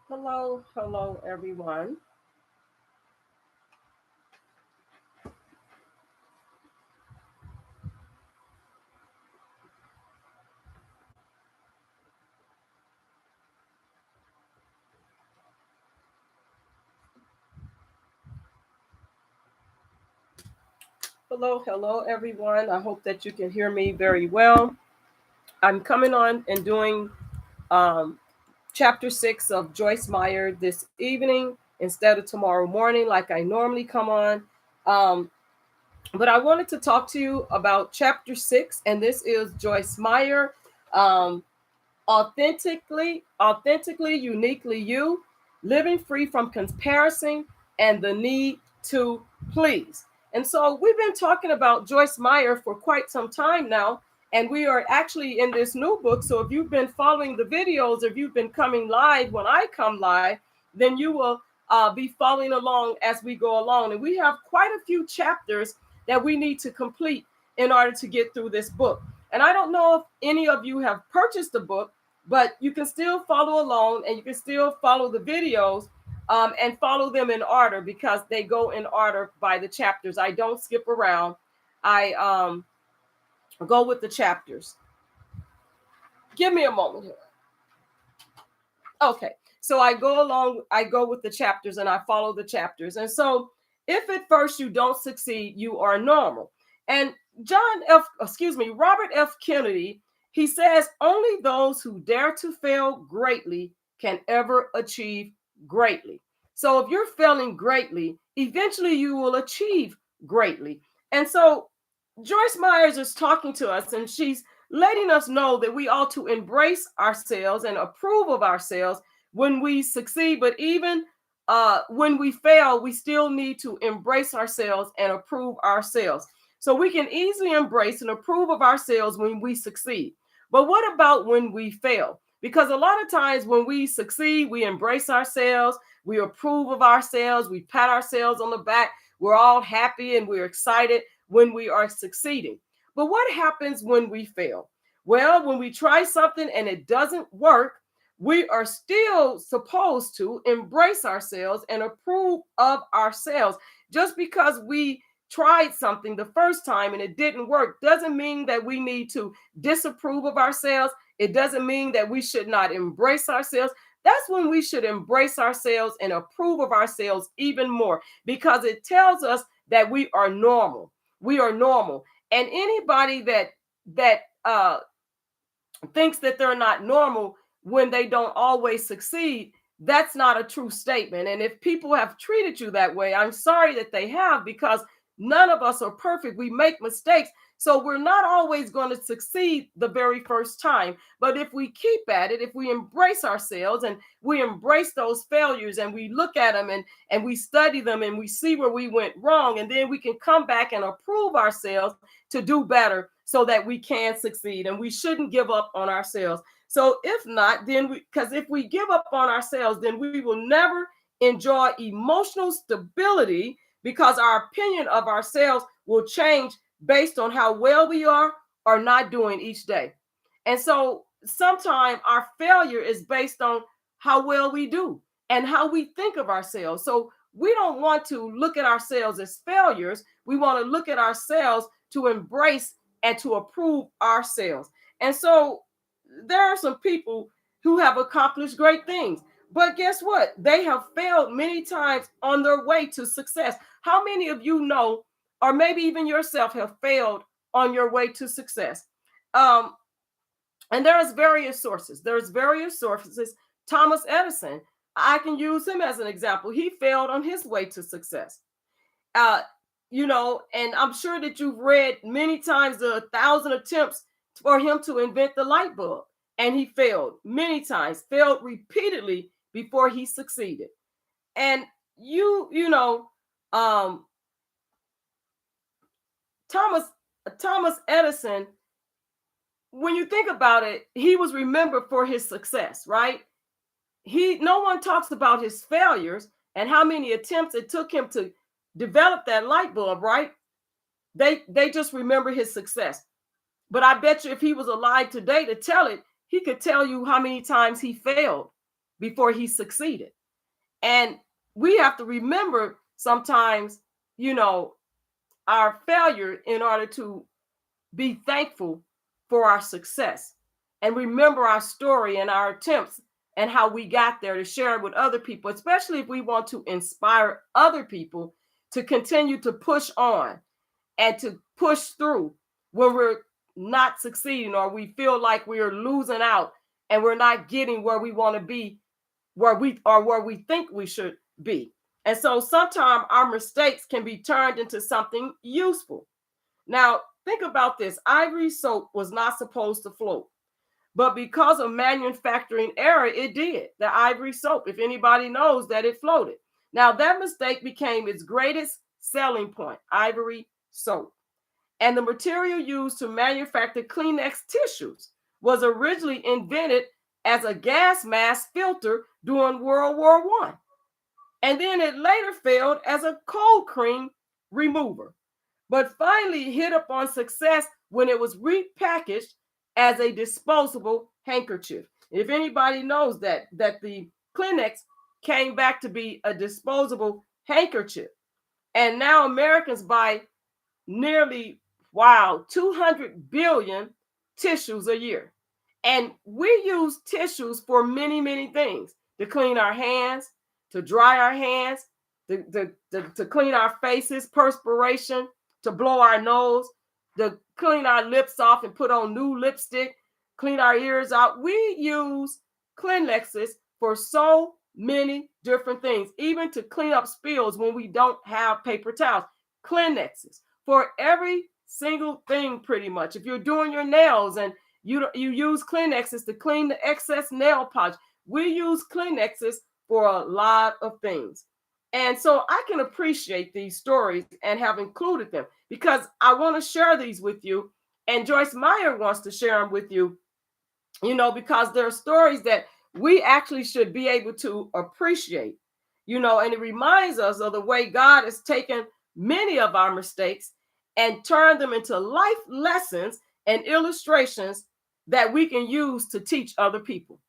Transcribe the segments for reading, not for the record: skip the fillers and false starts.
Hello, hello, everyone. Hello, hello, everyone. I hope that you can hear me very well. I'm coming on and doing um, chapter 6 of Joyce Meyer this evening instead of tomorrow morning, like I normally come on. Um, but I wanted to talk to you about chapter 6, and this is Joyce Meyer. Um, authentically, uniquely you, living free from comparison and the need to please. And so we've been talking about Joyce Meyer for quite some time now, and we are actually in this new book. So if you've been following the videos, if you've been coming live when I come live, then you will be following along as we go along. And we have quite a few chapters that we need to complete in order to get through this book. And I don't know if any of you have purchased the book, but you can still follow along and you can still follow the videos and follow them in order because they go in order by the chapters. I don't skip around. I go with the chapters. Give me a moment here. Okay. So I go with the chapters and I follow the chapters. And so if at first you don't succeed, you are normal. And Robert F. Kennedy, he says only those who dare to fail greatly can ever achieve greatly. So if you're failing greatly, eventually you will achieve greatly. And so Joyce Myers is talking to us and she's letting us know that we ought to embrace ourselves and approve of ourselves when we succeed. But even when we fail, we still need to embrace ourselves and approve ourselves. So we can easily embrace and approve of ourselves when we succeed. But what about when we fail? Because a lot of times when we succeed, we embrace ourselves, we approve of ourselves, we pat ourselves on the back, we're all happy and we're excited when we are succeeding. But what happens when we fail? Well, when we try something and it doesn't work, we are still supposed to embrace ourselves and approve of ourselves. Just because we tried something the first time and it didn't work doesn't mean that we need to disapprove of ourselves. It doesn't mean that we should not embrace ourselves. That's when we should embrace ourselves and approve of ourselves even more because it tells us that we are normal. We are normal. And anybody that thinks that they're not normal when they don't always succeed, that's not a true statement. And if people have treated you that way, I'm sorry that they have, because none of us are perfect. We make mistakes. So we're not always going to succeed the very first time. But if we keep at it, if we embrace ourselves and we embrace those failures and we look at them and we study them and we see where we went wrong, and then we can come back and approve ourselves to do better so that we can succeed. And we shouldn't give up on ourselves. So if not, then because if we give up on ourselves, then we will never enjoy emotional stability, because our opinion of ourselves will change based on how well we are or not doing each day. And so sometimes our failure is based on how well we do and how we think of ourselves. So we don't want to look at ourselves as failures. We want to look at ourselves to embrace and to approve ourselves. And so there are some people who have accomplished great things. But guess what? They have failed many times on their way to success. How many of you know, or maybe even yourself, have failed on your way to success? Um, and there's various sources. There's various sources. Thomas Edison, I can use him as an example. He failed on his way to success. Uh, and I'm sure that you've read many times the 1,000 attempts for him to invent the light bulb, and he failed many times, failed repeatedly before he succeeded. And um, Thomas Edison, when you think about it, he was remembered for his success, right? No one talks about his failures and how many attempts it took him to develop that light bulb, right? They just remember his success. But I bet you if he was alive today to tell it, he could tell you how many times he failed before he succeeded. And we have to remember sometimes, our failure in order to be thankful for our success and remember our story and our attempts and how we got there, to share it with other people, especially if we want to inspire other people to continue to push on and to push through when we're not succeeding, or we feel like we're losing out and we're not getting where we want to be, where we think we should be. And so sometimes our mistakes can be turned into something useful. Now, think about this. Ivory soap was not supposed to float, but because of manufacturing error, it did. The ivory soap, if anybody knows, that it floated. Now, that mistake became its greatest selling point, ivory soap. And the material used to manufacture Kleenex tissues was originally invented as a gas mask filter during World War I. And then it later failed as a cold cream remover, but finally hit upon success when it was repackaged as a disposable handkerchief. If anybody knows that the Kleenex came back to be a disposable handkerchief. And now Americans buy nearly, 200 billion tissues a year. And we use tissues for many, many things: to clean our hands, to dry our hands, to clean our faces, perspiration, to blow our nose, to clean our lips off and put on new lipstick, clean our ears out. We use Kleenexes for so many different things, even to clean up spills when we don't have paper towels. Kleenexes for every single thing, pretty much. If you're doing your nails and you use Kleenexes to clean the excess nail polish, we use Kleenexes for a lot of things. And so I can appreciate these stories and have included them because I want to share these with you. And Joyce Meyer wants to share them with you, because there are stories that we actually should be able to appreciate, and it reminds us of the way God has taken many of our mistakes and turned them into life lessons and illustrations that we can use to teach other people.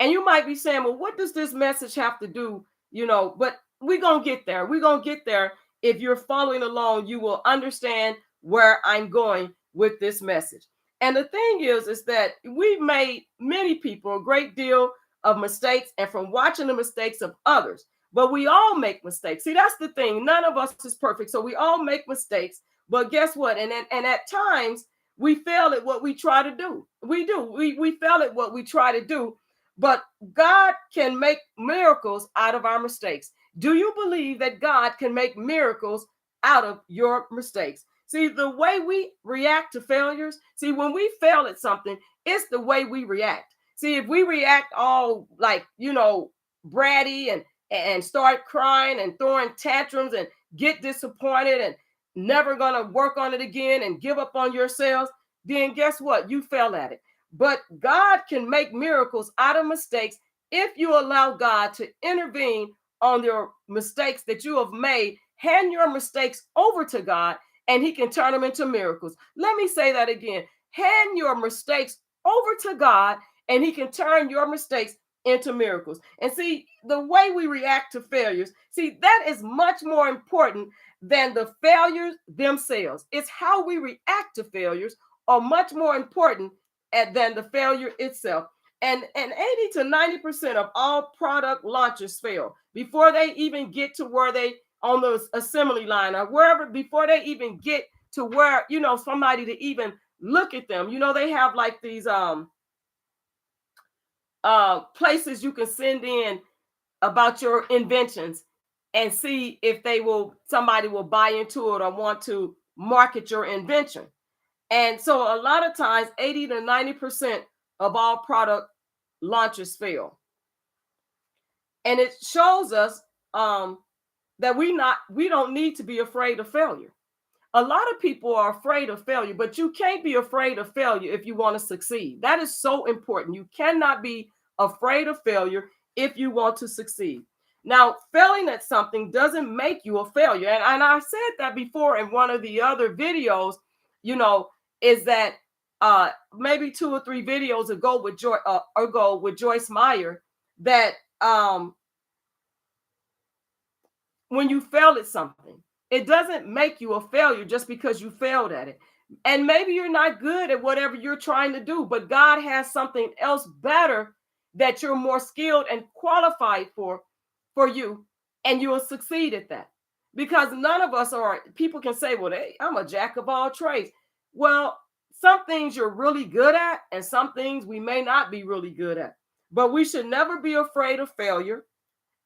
And you might be saying, well, what does this message have to do? But we're going to get there. We're going to get there. If you're following along, you will understand where I'm going with this message. And the thing is that we've made many people a great deal of mistakes, and from watching the mistakes of others. But we all make mistakes. See, that's the thing. None of us is perfect. So we all make mistakes. But guess what? And at times we fail at what we try to do. We do. We fail at what we try to do. But God can make miracles out of our mistakes. Do you believe that God can make miracles out of your mistakes? See, the way we react to failures, when we fail at something, it's the way we react. See, if we react all like, bratty and start crying and throwing tantrums and get disappointed and never going to work on it again and give up on yourselves, then guess what? You fail at it. But God can make miracles out of mistakes if you allow God to intervene on your mistakes that you have made. Hand your mistakes over to God and he can turn them into miracles. Let me say that again. Hand your mistakes over to God and he can turn your mistakes into miracles. And see, the way we react to failures, that is much more important than the failures themselves. It's how we react to failures are much more important than the failure itself. And 80 to 90% of all product launches fail before they even get to where they on the assembly line or wherever, before they even get to where, somebody to even look at them. They have like these places you can send in about your inventions and see if somebody will buy into it or want to market your invention. And so a lot of times 80 to 90% of all product launches fail. And it shows us that we don't need to be afraid of failure. A lot of people are afraid of failure, but you can't be afraid of failure if you want to succeed. That is so important. You cannot be afraid of failure if you want to succeed. Now, failing at something doesn't make you a failure. And I said that before in one of the other videos, is that maybe 2 or 3 videos ago with Joyce Meyer, that when you fail at something, it doesn't make you a failure just because you failed at it. And maybe you're not good at whatever you're trying to do, but God has something else better that you're more skilled and qualified for you, and you will succeed at that. Because none of us are, people can say, well, hey, I'm a jack of all trades. Well, some things you're really good at, and some things we may not be really good at. But we should never be afraid of failure.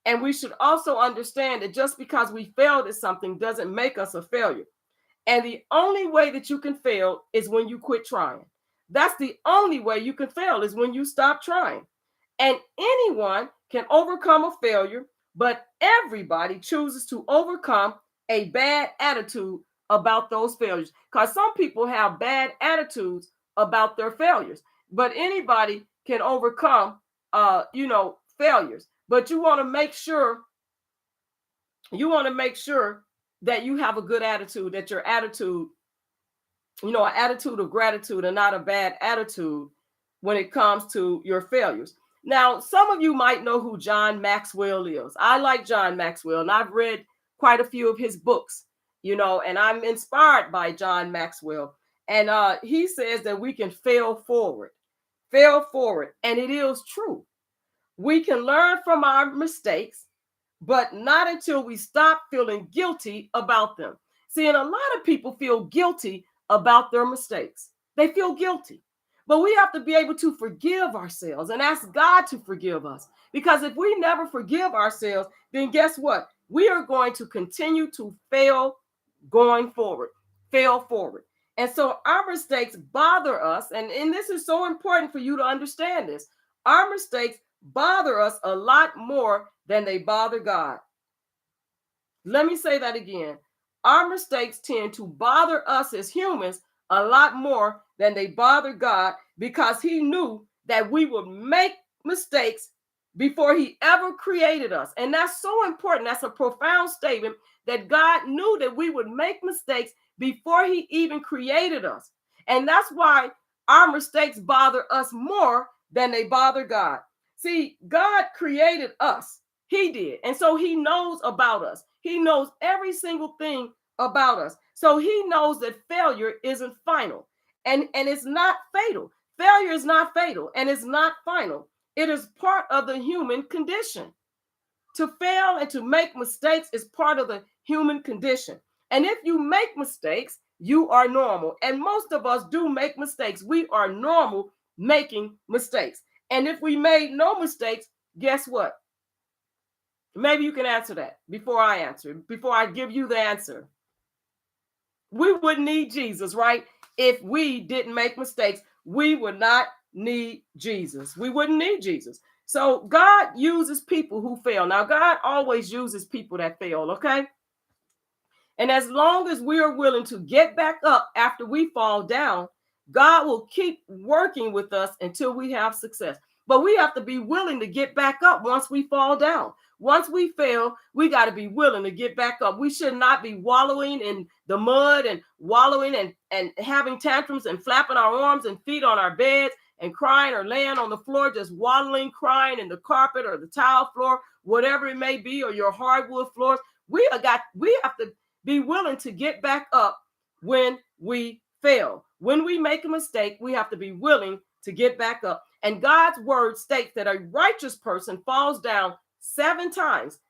And we should also understand that just because we failed at something doesn't make us a failure. And the only way that you can fail is when you quit trying. That's the only way you can fail, is when you stop trying. And anyone can overcome a failure, but everybody chooses to overcome a bad attitude about those failures. Because some people have bad attitudes about their failures, but anybody can overcome, failures. But you want to make sure that you have a good attitude, that your attitude, an attitude of gratitude and not a bad attitude when it comes to your failures. Now, some of you might know who John Maxwell is. I like John Maxwell, and I've read quite a few of his books, and I'm inspired by John Maxwell. And he says that we can fail forward. And it is true. We can learn from our mistakes, but not until we stop feeling guilty about them. See, and a lot of people feel guilty about their mistakes. They feel guilty. But we have to be able to forgive ourselves and ask God to forgive us. Because if we never forgive ourselves, then guess what? We are going to continue to fail going forward. And so our mistakes bother us. And this is so important for you to understand this. Our mistakes bother us a lot more than they bother God. Let me say that again. Our mistakes tend to bother us as humans a lot more than they bother God, because he knew that we would make mistakes before he ever created us. And that's so important. That's a profound statement, that God knew that we would make mistakes before he even created us. And that's why our mistakes bother us more than they bother God. See, God created us. He did. And so he knows about us. He knows every single thing about us. So he knows that failure isn't final, and it's not fatal. Failure is not fatal, and it's not final. It is part of the human condition. To fail and to make mistakes is part of the human condition. And if you make mistakes, you are normal. And most of us do make mistakes. We are normal making mistakes. And if we made no mistakes, guess what? Maybe you can answer that before I answer, before I give you the answer. We wouldn't need Jesus, right? If we didn't make mistakes, we would not need Jesus. We wouldn't need Jesus. So God uses people who fail. Now, God always uses people that fail, okay? And as long as we are willing to get back up after we fall down, God will keep working with us until we have success. But we have to be willing to get back up once we fall down. Once we fail, we got to be willing to get back up. We should not be wallowing in the mud and wallowing and having tantrums and flapping our arms and feet on our beds and crying, or laying on the floor, just waddling, crying in the carpet or the tile floor, whatever it may be, or your hardwood floors. We have to be willing to get back up when we fail. When we make a mistake, we have to be willing to get back up. And God's word states that a righteous person falls down 7 times,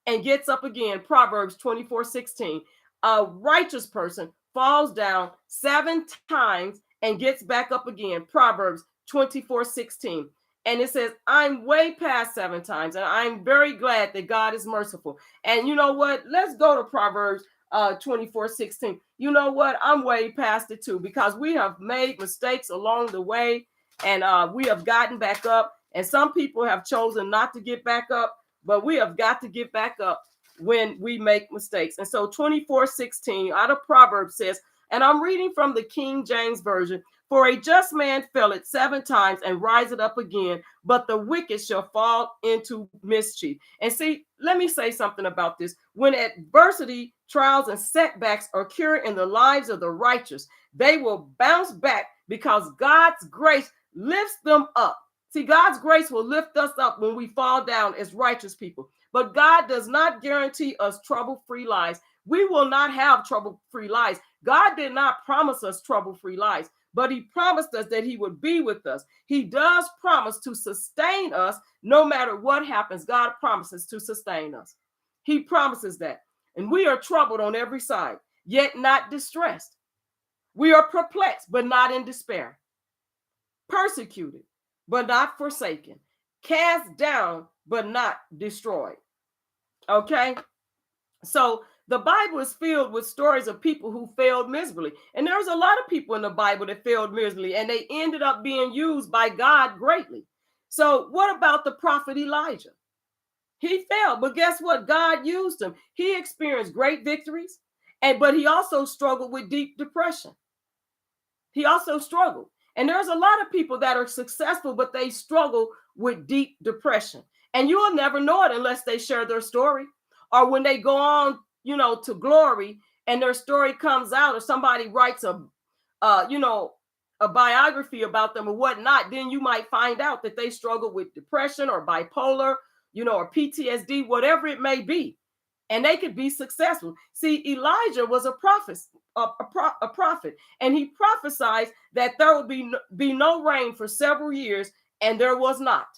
and gets up again. Proverbs 24:16. A righteous person falls down 7 times and gets back up again. Proverbs 24:16. And it says, I'm way past 7 times, and I'm very glad that God is merciful. And you know what? Let's go to Proverbs 24:16. You know what? I'm way past it too, because we have made mistakes along the way, and we have gotten back up. And some people have chosen not to get back up, but we have got to get back up when we make mistakes. And so 24:16 out of Proverbs says, and I'm reading from the King James Version, for a just man felleth 7 times and riseth up again, but the wicked shall fall into mischief. And see, let me say something about this. When adversity, trials, and setbacks occur in the lives of the righteous, they will bounce back because God's grace lifts them up. See, God's grace will lift us up when we fall down as righteous people. But God does not guarantee us trouble-free lives. We will not have trouble-free lives. God did not promise us trouble-free lives, but he promised us that he would be with us. He does promise to sustain us no matter what happens. God promises to sustain us. He promises that. And we are troubled on every side, yet not distressed. We are perplexed, but not in despair. Persecuted, but not forsaken. Cast down, but not destroyed. Okay? So the Bible is filled with stories of people who failed miserably. And there's a lot of people in the Bible that failed miserably, and they ended up being used by God greatly. So what about the prophet Elijah? He failed, but guess what? God used him. He experienced great victories, but he also struggled with deep depression. He also struggled. And there's a lot of people that are successful, but they struggle with deep depression. And you will never know it unless they share their story, or when they go on, to glory and their story comes out, or somebody writes a biography about them or whatnot, then you might find out that they struggle with depression or bipolar, or PTSD, whatever it may be. And they could be successful. See, Elijah was a prophet, and he prophesied that there would be no rain for several years, and there was not.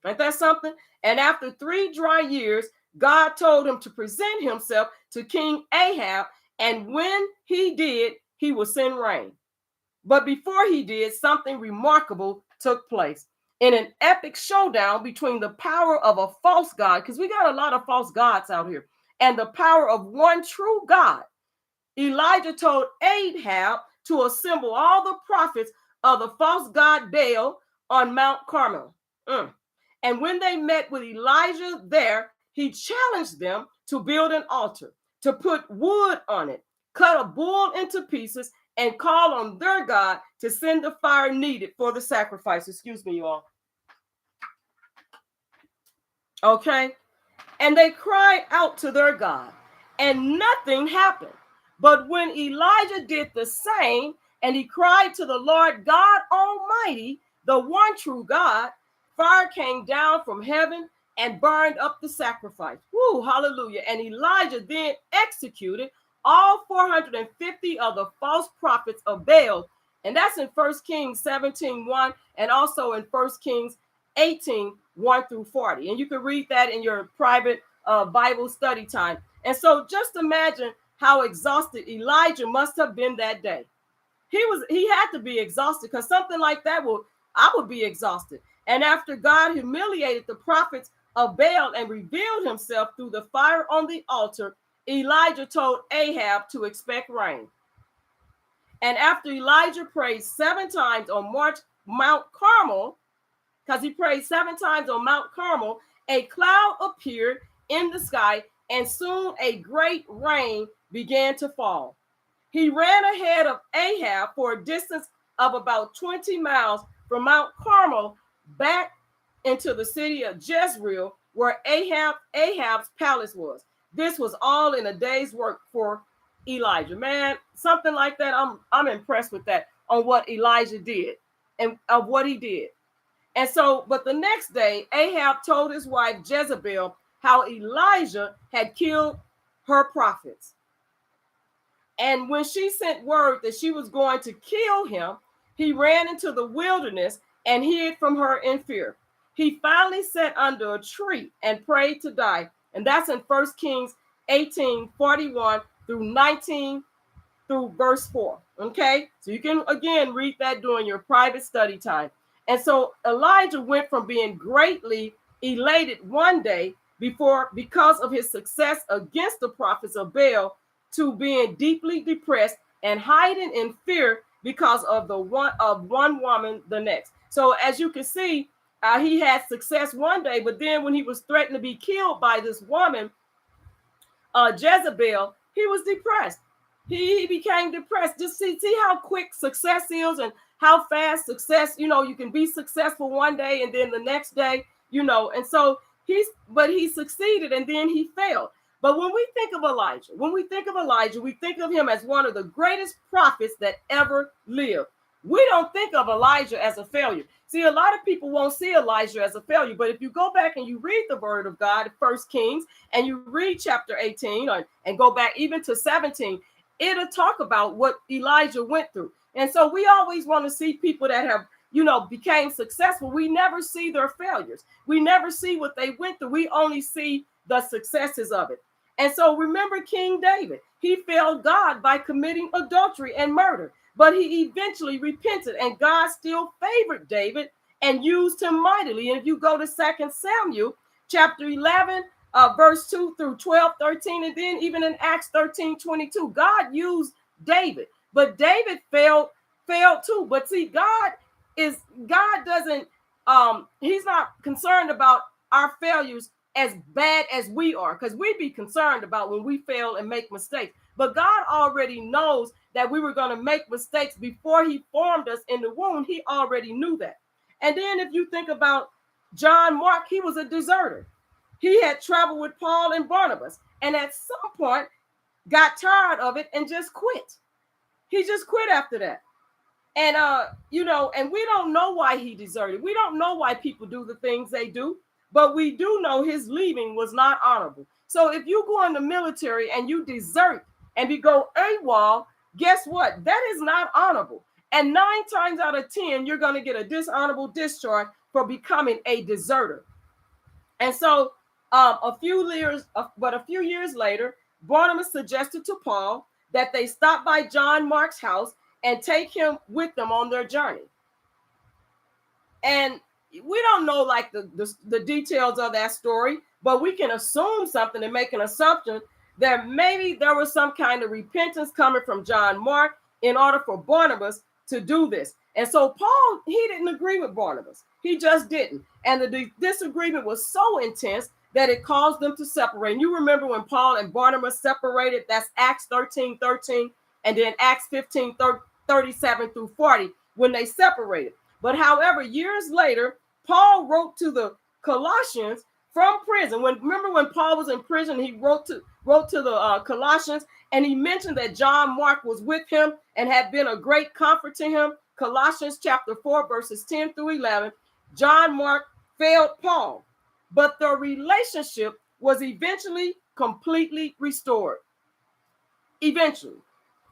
Ain't that something? And after 3 dry years, God told him to present himself to King Ahab, and when he did, he would send rain. But before he did, something remarkable took place. In an epic showdown between the power of a false god, because we got a lot of false gods out here, and the power of one true God, Elijah told Ahab to assemble all the prophets of the false god Baal on Mount Carmel. And when they met with Elijah there, he challenged them to build an altar, to put wood on it, cut a bull into pieces, and call on their God to send the fire needed for the sacrifice. Excuse me, you all. Okay? And they cried out to their God, and nothing happened. But when Elijah did the same, and he cried to the Lord God Almighty, the one true God, fire came down from heaven and burned up the sacrifice. Woo, hallelujah. And Elijah then executed all 450 of the false prophets of Baal. And that's in 1 Kings 17:1, and also in 1 Kings 18:1 through 40. And you can read that in your private Bible study time. And so just imagine how exhausted Elijah must have been that day. He had to be exhausted, because something like that I would be exhausted. And after God humiliated the prophets of Baal and revealed himself through the fire on the altar, Elijah told Ahab to expect rain. And after Elijah prayed 7 times on Mount Carmel, because he prayed 7 times on Mount Carmel, a cloud appeared in the sky, and soon a great rain began to fall. He ran ahead of Ahab for a distance of about 20 miles from Mount Carmel back into the city of Jezreel, where Ahab's palace was. This was all in a day's work for Elijah. Man, something like that, I'm impressed with that, on what Elijah did and of what he did. And so, but the next day, Ahab told his wife Jezebel how Elijah had killed her prophets. And when she sent word that she was going to kill him, he ran into the wilderness and hid from her in fear. He finally sat under a tree and prayed to die. And that's in 1 Kings 18:41 through 19 through verse 4. Okay, so you can again read that during your private study time. And so Elijah went from being greatly elated one day because of his success against the prophets of Baal, to being deeply depressed and hiding in fear because of one woman the next. So as you can see, he had success one day, but then when he was threatened to be killed by this woman, Jezebel, he was depressed. He became depressed. Just see how quick success is, and how fast success, you can be successful one day and then the next day, and so he succeeded and then he failed. But when we think of Elijah, we think of him as one of the greatest prophets that ever lived. We don't think of Elijah as a failure. See, a lot of people won't see Elijah as a failure, but if you go back and you read the word of God, 1 Kings, and you read chapter 18 and go back even to 17, it'll talk about what Elijah went through. And so we always want to see people that have, became successful. We never see their failures. We never see what they went through. We only see the successes of it. And so remember King David. He failed God by committing adultery and murder, but he eventually repented, and God still favored David and used him mightily. And if you go to 2 Samuel chapter 11, verse 2 through 12, 13, and then even in Acts 13, 22, God used David, but David failed too. But see, God doesn't, he's not concerned about our failures as bad as we are, because we'd be concerned about when we fail and make mistakes. But God already knows that we were going to make mistakes before he formed us in the womb. He already knew that. And then if you think about John Mark, he was a deserter. He had traveled with Paul and Barnabas, and at some point got tired of it and just quit. He just quit after that. And, and we don't know why he deserted. We don't know why people do the things they do, but we do know his leaving was not honorable. So if you go in the military and you desert and you go AWOL, guess what? That is not honorable. And 9 times out of 10, you're going to get a dishonorable discharge for becoming a deserter. And so a few years later, Barnabas suggested to Paul that they stop by John Mark's house and take him with them on their journey. And we don't know like the details of that story, but we can assume something and make an assumption that maybe there was some kind of repentance coming from John Mark in order for Barnabas to do this. And so Paul, he didn't agree with Barnabas. He just didn't. And the disagreement was so intense that it caused them to separate. And you remember when Paul and Barnabas separated, that's Acts 13:13, and then Acts 15:37 through 40, when they separated. But however, years later, Paul wrote to the Colossians from prison. Remember when Paul was in prison, he wrote to the Colossians, and he mentioned that John Mark was with him and had been a great comfort to him. Colossians chapter 4, verses 10 through 11. John Mark failed Paul, but their relationship was eventually completely restored. Eventually.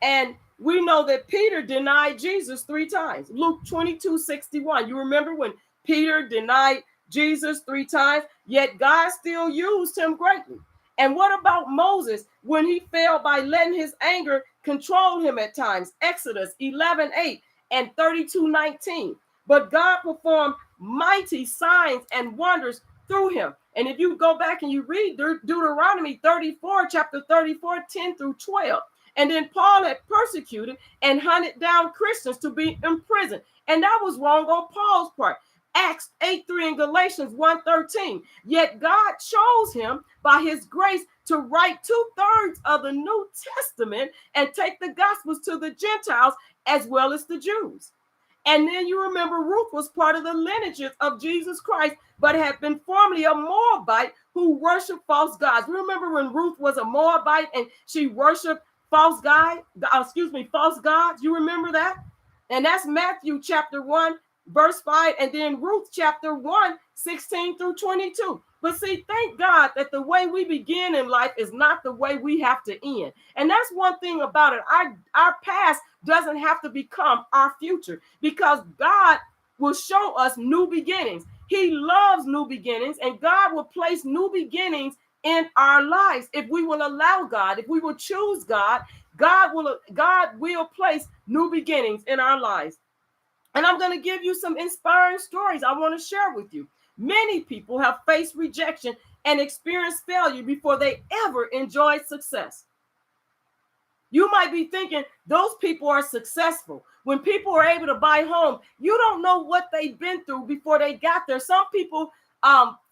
And we know that Peter denied Jesus 3 times. Luke 22:61. You remember when Peter denied Jesus 3 times, yet God still used him greatly. And what about Moses when he failed by letting his anger control him at times? Exodus 11:8 and 32:19. But God performed mighty signs and wonders through him. And if you go back and you read Deuteronomy 34, chapter 34, 10 through 12, and then Paul had persecuted and hunted down Christians to be imprisoned. And that was wrong on Paul's part. Acts 8:3 and Galatians 1:13. Yet God chose him by his grace to write 2/3 of the New Testament and take the Gospels to the Gentiles as well as the Jews. And then you remember Ruth was part of the lineages of Jesus Christ, but had been formerly a Moabite who worshiped false gods. Remember when Ruth was a Moabite and she worshiped false gods? You remember that? And that's Matthew chapter 1, verse 5, and then Ruth chapter 1, 16 through 22. But see, thank God that the way we begin in life is not the way we have to end. And that's one thing about it. Our past doesn't have to become our future, because God will show us new beginnings. He loves new beginnings, and God will place new beginnings in our lives if we will allow God. If we will choose God, God will place new beginnings in our lives. And I'm going to give you some inspiring stories I want to share with you. Many people have faced rejection and experienced failure before they ever enjoyed success. You might be thinking those people are successful. When people are able to buy home, you don't know what they've been through before they got there. Some people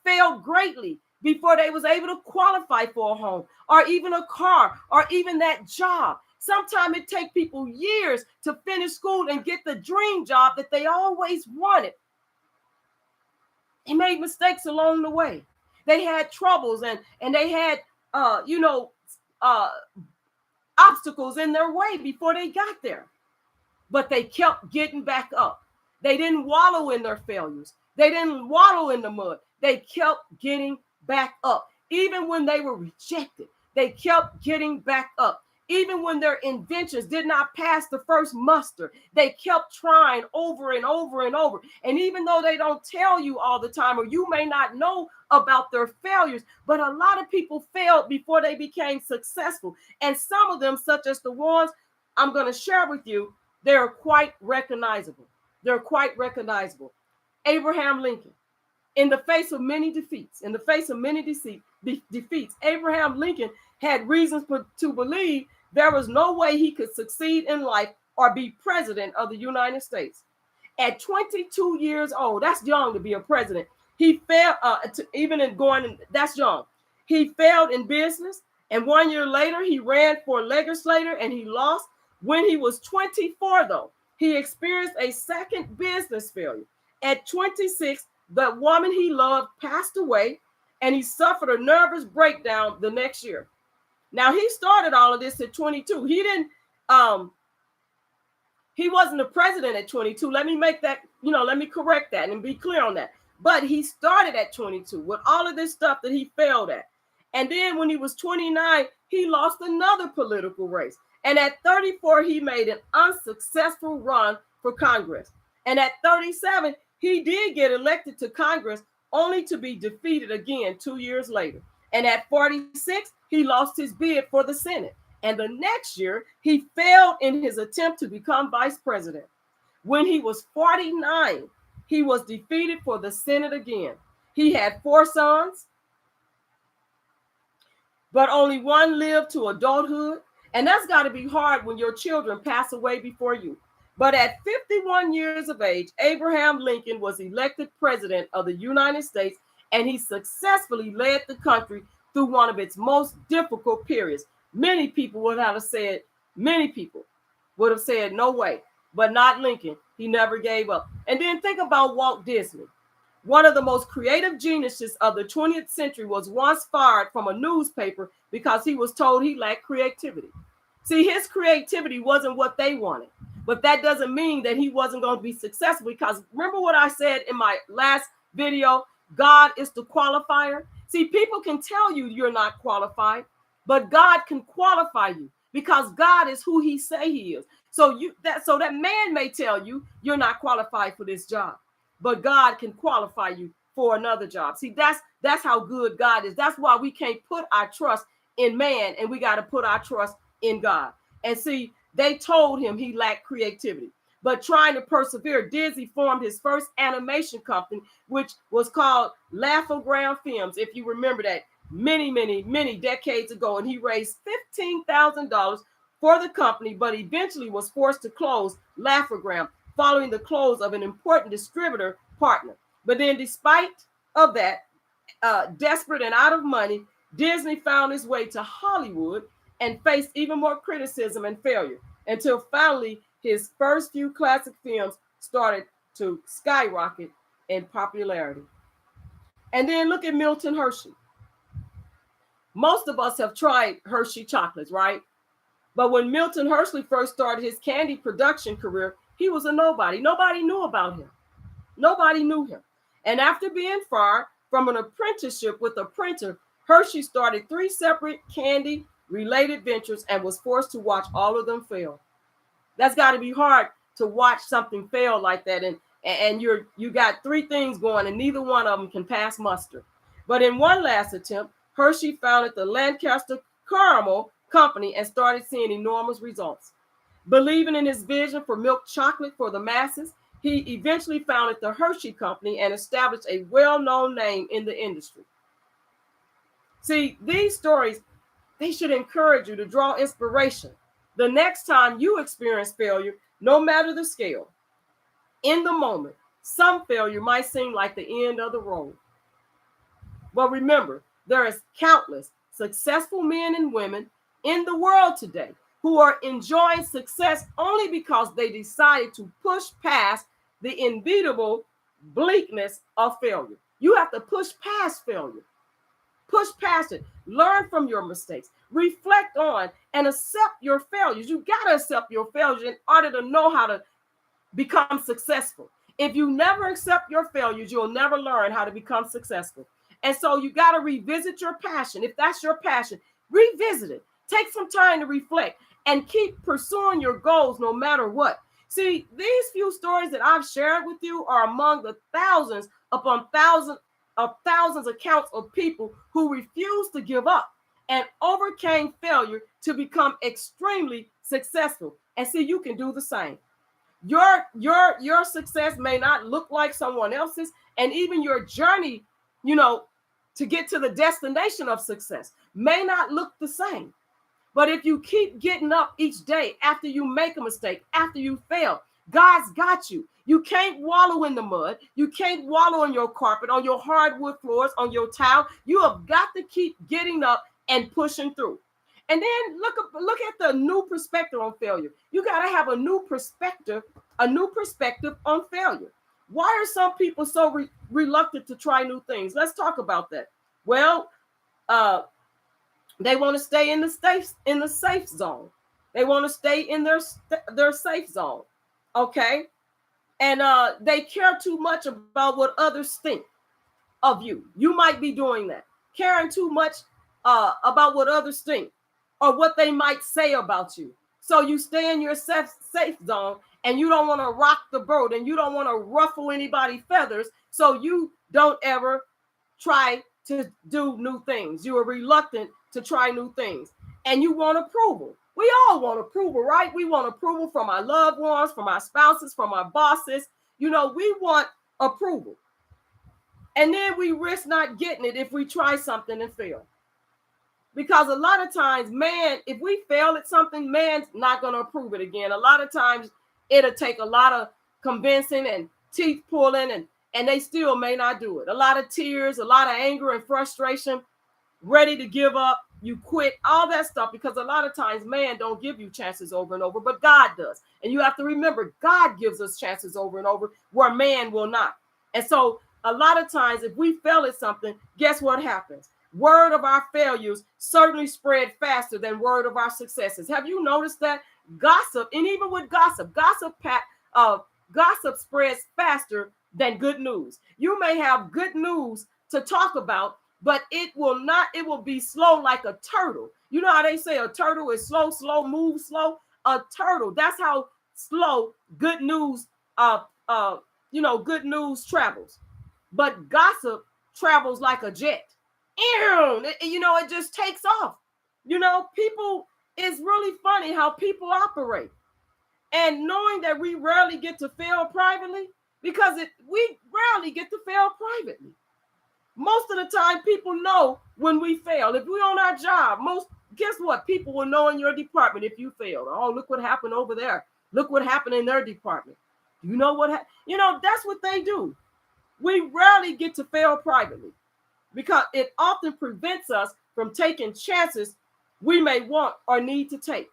failed greatly before they was able to qualify for a home or even a car or even that job. Sometimes it takes people years to finish school and get the dream job that they always wanted. They made mistakes along the way. They had troubles and they had, obstacles in their way before they got there. But they kept getting back up. They didn't wallow in their failures. They didn't wallow in the mud. They kept getting back up. Even when they were rejected, they kept getting back up. Even when their inventions did not pass the first muster, they kept trying over and over and over. And even though they don't tell you all the time, or you may not know about their failures, but a lot of people failed before they became successful. And some of them, such as the ones I'm going to share with you, they're quite recognizable. They're quite recognizable. Abraham Lincoln. In the face of many defeats, Abraham Lincoln had reasons to believe there was no way he could succeed in life or be president of the United States. At 22 years old, that's young to be a president. He failed, that's young. He failed in business, and 1 year later, he ran for legislator and he lost. When he was 24, though, he experienced a second business failure. At 26, the woman he loved passed away, and he suffered a nervous breakdown the next year. Now, he started all of this at 22. He wasn't a president at 22. Let me correct that and be clear on that. But he started at 22 with all of this stuff that he failed at. And then when he was 29, he lost another political race. And at 34, he made an unsuccessful run for Congress. And at 37, he did get elected to Congress, only to be defeated again 2 years later. And at 46, he lost his bid for the Senate. And the next year, he failed in his attempt to become vice president. When he was 49, he was defeated for the Senate again. He had 4 sons, but only one lived to adulthood. And that's got to be hard when your children pass away before you. But at 51 years of age, Abraham Lincoln was elected president of the United States, and he successfully led the country through one of its most difficult periods. Many people would have said, no way, but not Lincoln. He never gave up. And then think about Walt Disney. One of the most creative geniuses of the 20th century was once fired from a newspaper because he was told he lacked creativity. See, his creativity wasn't what they wanted. But that doesn't mean that he wasn't going to be successful, because remember what I said in my last video, God is the qualifier. See, people can tell you you're not qualified, but God can qualify you because God is who he say he is. So that man may tell you you're not qualified for this job, but God can qualify you for another job. See, that's how good God is. That's why we can't put our trust in man, and we got to put our trust in God. And see, they told him he lacked creativity. But trying to persevere, Disney formed his first animation company, which was called Laugh-O-Gram Films, if you remember that, many decades ago. And he raised $15,000 for the company, but eventually was forced to close Laugh-O-Gram following the close of an important distributor partner. But then despite of that, desperate and out of money, Disney found his way to Hollywood and faced even more criticism and failure, until finally his first few classic films started to skyrocket in popularity. And then look at Milton Hershey. Most of us have tried Hershey chocolates, right? But when Milton Hershey first started his candy production career, he was a nobody. Nobody knew about him. Nobody knew him. And after being fired from an apprenticeship with a printer, Hershey started 3 separate candy-related ventures and was forced to watch all of them fail. That's got to be hard to watch something fail like that. And you got 3 things going, and neither one of them can pass muster. But in one last attempt, Hershey founded the Lancaster Caramel Company and started seeing enormous results. Believing in his vision for milk chocolate for the masses, he eventually founded the Hershey Company and established a well-known name in the industry. See, these stories, they should encourage you to draw inspiration the next time you experience failure, no matter the scale. In the moment, some failure might seem like the end of the road. But remember, there is countless successful men and women in the world today who are enjoying success only because they decided to push past the inevitable bleakness of failure. You have to push past failure. Push past it. Learn from your mistakes. Reflect on and accept your failures. You got to accept your failures in order to know how to become successful. If you never accept your failures, you'll never learn how to become successful. And so you got to revisit your passion. If that's your passion, revisit it. Take some time to reflect and keep pursuing your goals no matter what. See, these few stories that I've shared with you are among the thousands upon thousands of accounts of people who refused to give up and overcame failure to become extremely successful. And see, you can do the same. Your success may not look like someone else's, and even your journey, to get to the destination of success may not look the same. But if you keep getting up each day after you make a mistake, after you fail, God's got you. You can't wallow in the mud. You can't wallow on your carpet, on your hardwood floors, on your towel. You have got to keep getting up and pushing through. And then look at the new perspective on failure. You got to have a new perspective on failure. Why are some people so reluctant to try new things? Let's talk about that. Well, they want to stay in the safe zone. They want to stay in their safe zone. Okay. And they care too much about what others think of you. You might be doing that, caring too much about what others think or what they might say about you. So you stay in your safe zone and you don't want to rock the boat and you don't want to ruffle anybody's feathers. So you don't ever try to do new things. You are reluctant to try new things and you want approval. We all want approval, right? We want approval from our loved ones, from our spouses, from our bosses. We want approval. And then we risk not getting it if we try something and fail. Because a lot of times, if we fail at something, man's not going to approve it again. A lot of times it'll take a lot of convincing and teeth pulling and they still may not do it. A lot of tears, a lot of anger and frustration, ready to give up. You quit, all that stuff, because a lot of times man don't give you chances over and over, but God does. And you have to remember, God gives us chances over and over where man will not. And so a lot of times if we fail at something, guess what happens? Word of our failures certainly spread faster than word of our successes. Have you noticed that? Gossip, and even with gossip spreads faster than good news. You may have good news to talk about, but it will be slow like a turtle. You know how they say a turtle is slow, moves slow? A turtle, that's how slow good news, good news travels. But gossip travels like a jet. It just takes off. People, it's really funny how people operate. And knowing that we rarely get to fail privately, because we rarely get to fail privately. Most of the time, people know when we fail. If we're on our job, guess what? People will know in your department if you failed. Oh, look what happened over there. Look what happened in their department. You know what? That's what they do. We rarely get to fail privately because it often prevents us from taking chances we may want or need to take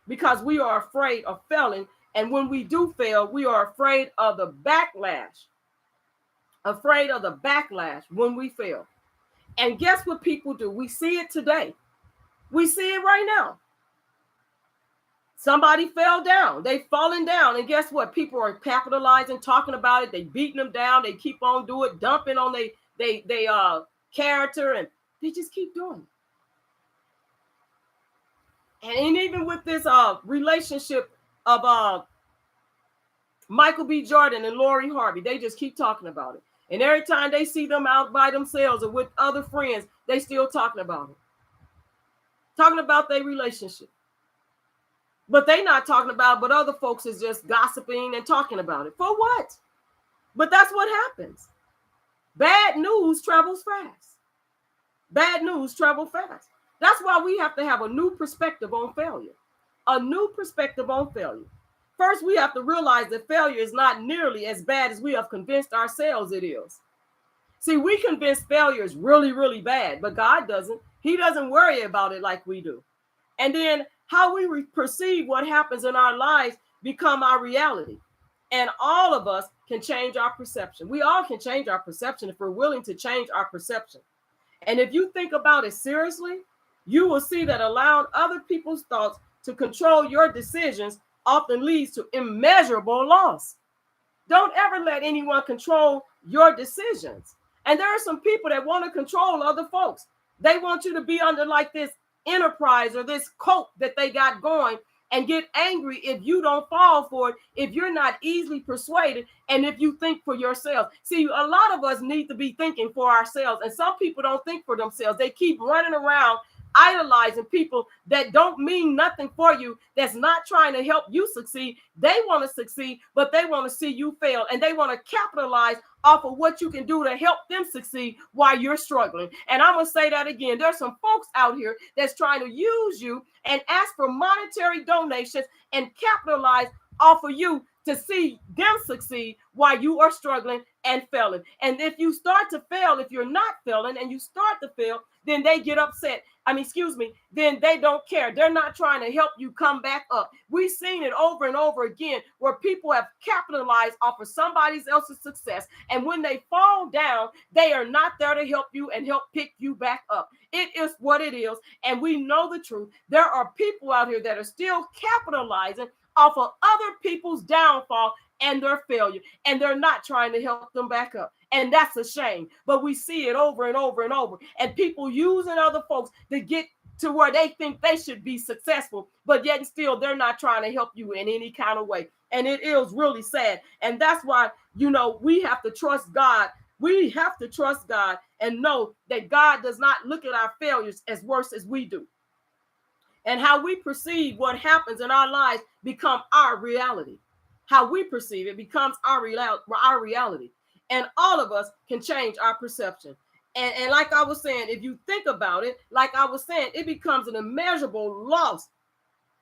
because we are afraid of failing. And when we do fail, we are afraid of the backlash. When we fail. And guess what people do? We see it today. We see it right now. Somebody fell down. They've fallen down. And guess what? People are capitalizing, talking about it. They beating them down. They keep on doing it, dumping on they character, and they just keep doing it. And even with this relationship of Michael B. Jordan and Lori Harvey, they just keep talking about it. And every time they see them out by themselves or with other friends, they still talking about it. Talking about their relationship. But they not talking about it, but other folks is just gossiping and talking about it. For what? But that's what happens. Bad news travels fast. Bad news travel fast. That's why we have to have a new perspective on failure. A new perspective on failure. First, we have to realize that failure is not nearly as bad as we have convinced ourselves it is. See, we convince failure is really, really bad, but God doesn't. He doesn't worry about it like we do. And then how we perceive what happens in our lives become our reality. And all of us can change our perception. We all can change our perception if we're willing to change our perception. And if you think about it seriously, you will see that allowing other people's thoughts to control your decisions often leads to immeasurable loss. Don't ever let anyone control your decisions. And there are some people that want to control other folks. They want you to be under like this enterprise or this cult that they got going, and get angry if you don't fall for it, if you're not easily persuaded, and if you think for yourself. See, a lot of us need to be thinking for ourselves, and some people don't think for themselves. They keep running around idolizing people that don't mean nothing for you, that's not trying to help you succeed. They want to succeed, but they want to see you fail, and they want to capitalize off of what you can do to help them succeed while you're struggling. And I'm going to say that again. There's some folks out here that's trying to use you and ask for monetary donations and capitalize off of you to see them succeed while you are struggling and failing. And if you start to fail, if you're not failing and you start to fail, then they get upset. Then they don't care. They're not trying to help you come back up. We've seen it over and over again where people have capitalized off of somebody else's success. And when they fall down, they are not there to help you and help pick you back up. It is what it is. And we know the truth. There are people out here that are still capitalizing off of other people's downfall and their failure, and they're not trying to help them back up. And that's a shame. But we see it over and over and over. And people using other folks to get to where they think they should be successful, but yet still they're not trying to help you in any kind of way. And it is really sad. And that's why, we have to trust God. We have to trust God and know that God does not look at our failures as worse as we do. And how we perceive what happens in our lives become our reality. How we perceive it becomes our reality. And all of us can change our perception. And like I was saying, if you think about it, like I was saying, it becomes an immeasurable loss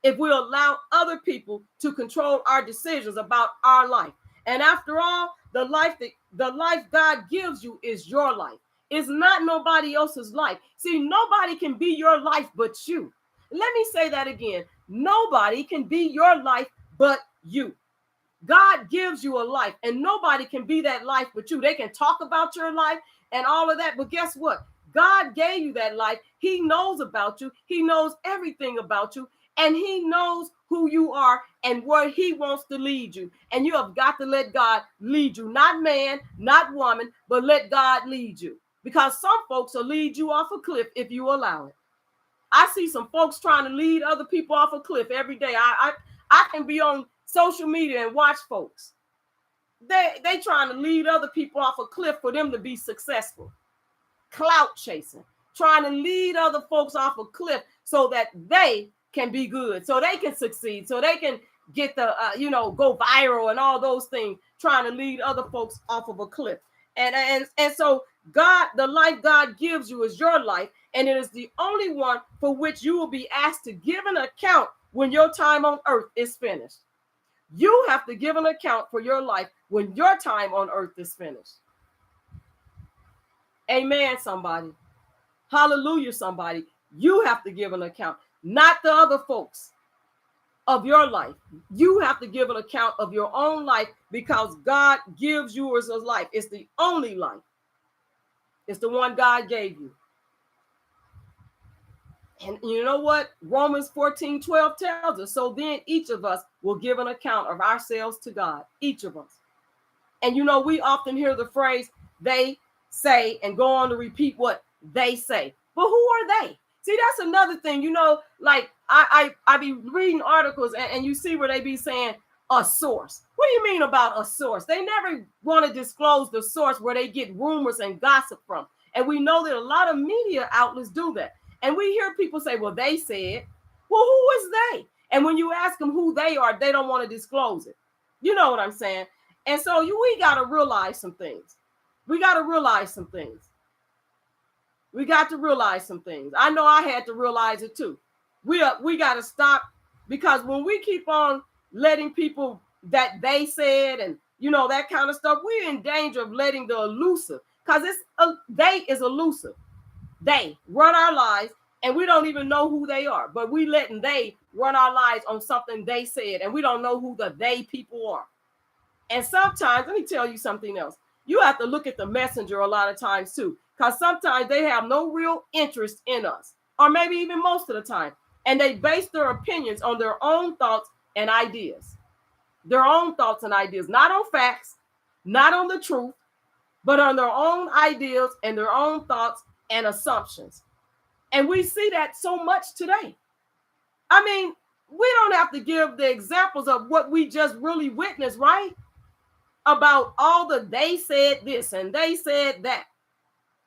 if we allow other people to control our decisions about our life. And after all, the life God gives you is your life. It's not nobody else's life. See, nobody can be your life but you. Let me say that again. Nobody can be your life but you. God gives you a life, and nobody can be that life but you. They can talk about your life and all of that, but guess what? God gave you that life. He knows about you. He knows everything about you, and he knows who you are and where he wants to lead you. And you have got to let God lead you, not man, not woman, but let God lead you, because some folks will lead you off a cliff if you allow it. I see some folks trying to lead other people off a cliff every day. I can be on social media and watch folks. They trying to lead other people off a cliff for them to be successful. Clout chasing, trying to lead other folks off a cliff so that they can be good, so they can succeed, so they can get the go viral and all those things, trying to lead other folks off of a cliff. And so God, the life God gives you is your life, and it is the only one for which you will be asked to give an account when your time on earth is finished. You have to give an account for your life when your time on earth is finished. Amen, somebody. Hallelujah, somebody. You have to give an account, not the other folks, of your life. You have to give an account of your own life, because God gives yours a life. It's the only life. It's the one God gave you. And you know what? Romans 14:12 tells us, so then each of us will give an account of ourselves to God, each of us. And we often hear the phrase, they say, and go on to repeat what they say. But who are they? See, that's another thing, like I be reading articles and you see where they be saying a source. What do you mean about a source? They never want to disclose the source where they get rumors and gossip from. And we know that a lot of media outlets do that. And we hear people say, well, they said. Well, who is they? And when you ask them who they are, they don't want to disclose it. You know what I'm saying? And so we got to realize some things. We got to realize some things. We got to realize some things. I know I had to realize it too. We got to stop, because when we keep on letting people that they said and that kind of stuff, we're in danger of letting the elusive, because they is elusive. They run our lives and we don't even know who they are, but we letting they run our lives on something they said, and we don't know who the they people are. And sometimes, let me tell you something else. You have to look at the messenger a lot of times too, because sometimes they have no real interest in us, or maybe even most of the time. And they base their opinions on their own thoughts and ideas. Their own thoughts and ideas, not on facts, not on the truth, but on their own ideas and their own thoughts and assumptions. And we see that so much today. I mean, we don't have to give the examples of what we just really witnessed, right? About all the they said this and they said that.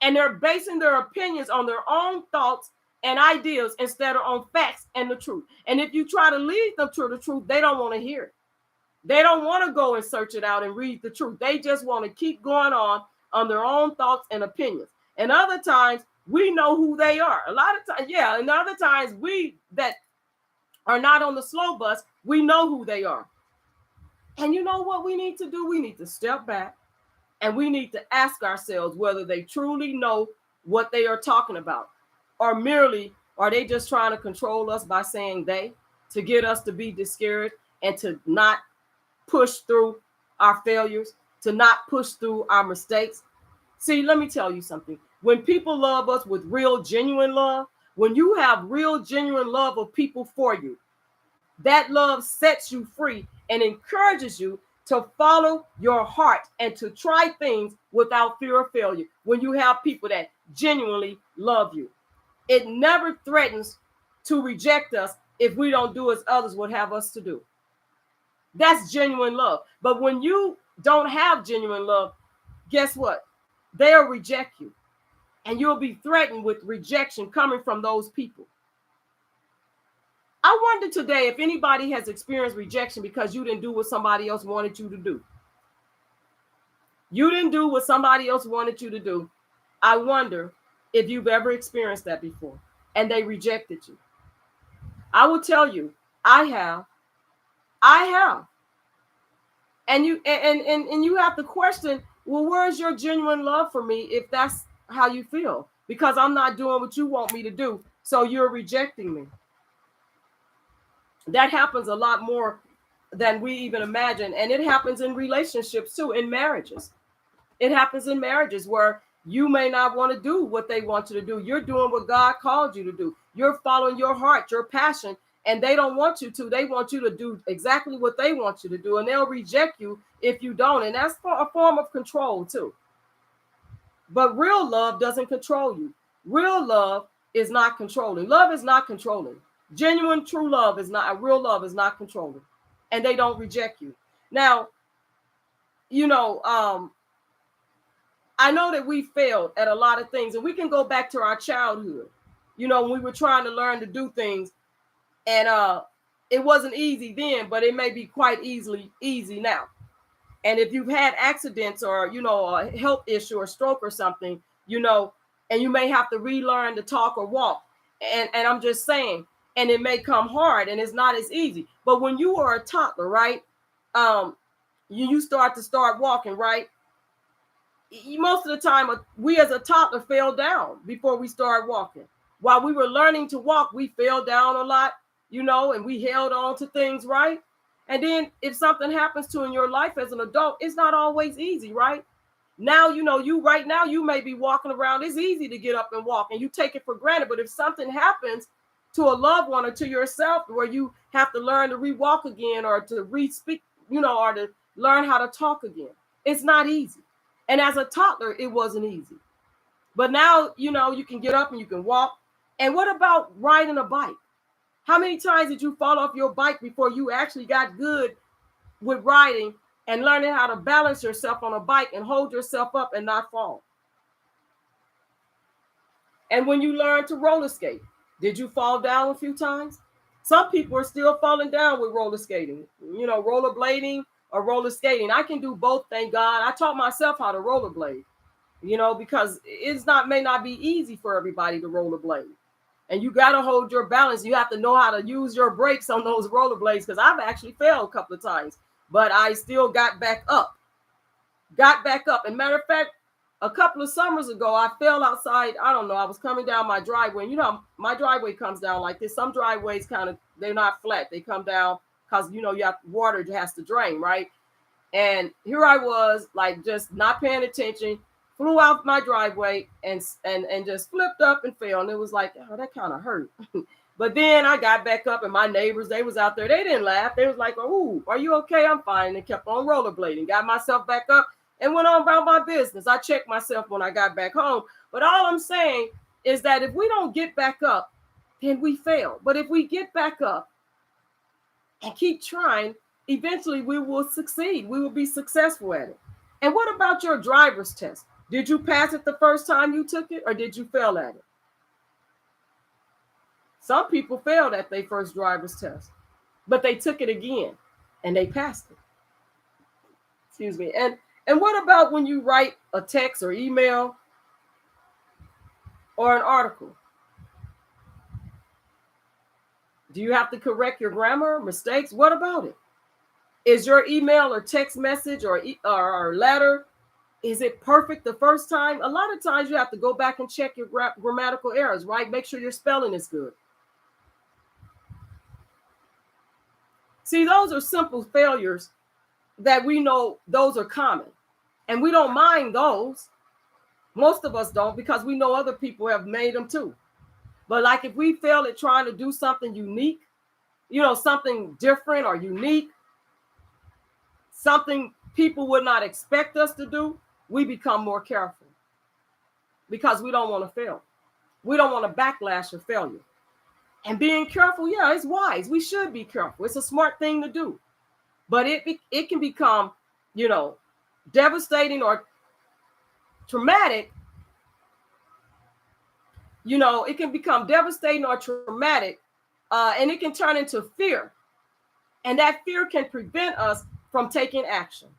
And they're basing their opinions on their own thoughts and ideas instead of on facts and the truth. And if you try to lead them to the truth, they don't want to hear it. They don't want to go and search it out and read the truth. They just want to keep going on their own thoughts and opinions. And other times we know who they are. A lot of times, yeah. And other times we that are not on the slow bus, we know who they are. And you know what we need to do? We need to step back and we need to ask ourselves whether they truly know what they are talking about, or merely are they just trying to control us by saying they, to get us to be discouraged and to not push through our failures, to not push through our mistakes. See, let me tell you something. When people love us with real, genuine love, when you have real, genuine love of people for you, that love sets you free and encourages you to follow your heart and to try things without fear of failure. When you have people that genuinely love you, it never threatens to reject us if we don't do as others would have us to do. That's genuine love. But when you don't have genuine love, guess what? They'll reject you. And you'll be threatened with rejection coming from those people. I wonder today if anybody has experienced rejection because you didn't do what somebody else wanted you to do. You didn't do what somebody else wanted you to do. I wonder if you've ever experienced that before and they rejected you. I will tell you, I have. And you have to question, well, where's your genuine love for me if that's how you feel? Because I'm not doing what you want me to do, so you're rejecting me. That happens a lot more than we even imagine. And it happens in relationships too, in marriages. It happens in marriages where you may not want to do what they want you to do. You're doing what God called you to do. You're following your heart, your passion, and they don't want you to. They want you to do exactly what they want you to do, and they'll reject you if you don't. And that's a form of control too. But real love doesn't control you. Real love is not controlling. Love is not controlling. Genuine, true love is not, real love is not controlling, and they don't reject you. Now, I know that we failed at a lot of things, and we can go back to our childhood, when we were trying to learn to do things, and it wasn't easy then, but it may be quite easy now. And if you've had accidents or, a health issue or stroke or something, and you may have to relearn to talk or walk. And I'm just saying, and it may come hard and it's not as easy. But when you are a toddler, right, you start walking, right? Most of the time, we as a toddler fell down before we started walking. While we were learning to walk, we fell down a lot, and we held on to things, right? And then if something happens to in your life as an adult, it's not always easy, right? Now, right now you may be walking around. It's easy to get up and walk and you take it for granted. But if something happens to a loved one or to yourself where you have to learn to re-walk again or to re-speak, or to learn how to talk again, it's not easy. And as a toddler, it wasn't easy. But now, you can get up and you can walk. And what about riding a bike? How many times did you fall off your bike before you actually got good with riding and learning how to balance yourself on a bike and hold yourself up and not fall? And when you learn to roller skate, did you fall down a few times? Some people are still falling down with roller skating, rollerblading or roller skating. I can do both, thank God. I taught myself how to rollerblade, because may not be easy for everybody to rollerblade. And you got to hold your balance. You have to know how to use your brakes on those rollerblades, because I've actually failed a couple of times, but I still got back up. And matter of fact, a couple of summers ago, I fell outside. I don't know. I was coming down my driveway. My driveway comes down like this. Some driveways they're not flat. They come down because, you have water has to drain, right? And here I was, like, just not paying attention, flew out my driveway and just flipped up and fell. And it was like, oh, that kind of hurt. But then I got back up and my neighbors, they was out there. They didn't laugh. They was like, oh, are you okay? I'm fine. And kept on rollerblading. Got myself back up. and went on about my business. I checked myself when I got back home. But all I'm saying is that if we don't get back up, then we fail. But if we get back up and keep trying, eventually we will succeed. We will be successful at it. And what about your driver's test? Did you pass it the first time you took it, or did you fail at it? Some people failed at their first driver's test, but they took it again and they passed it. Excuse me. And what about when you write a text or email or an article? Do you have to correct your grammar, mistakes? What about it? Is your email or text message or letter, is it perfect the first time? A lot of times you have to go back and check your grammatical errors, right? Make sure your spelling is good. See, those are simple failures that we know those are common. And we don't mind those. Most of us don't, because we know other people have made them too. But like if we fail at trying to do something unique, something different or unique, something people would not expect us to do, we become more careful because we don't want to fail. We don't want to backlash or failure. And being careful, yeah, it's wise. We should be careful. It's a smart thing to do. But it can become, devastating or traumatic. It can become devastating or traumatic, and it can turn into fear. And that fear can prevent us from taking action.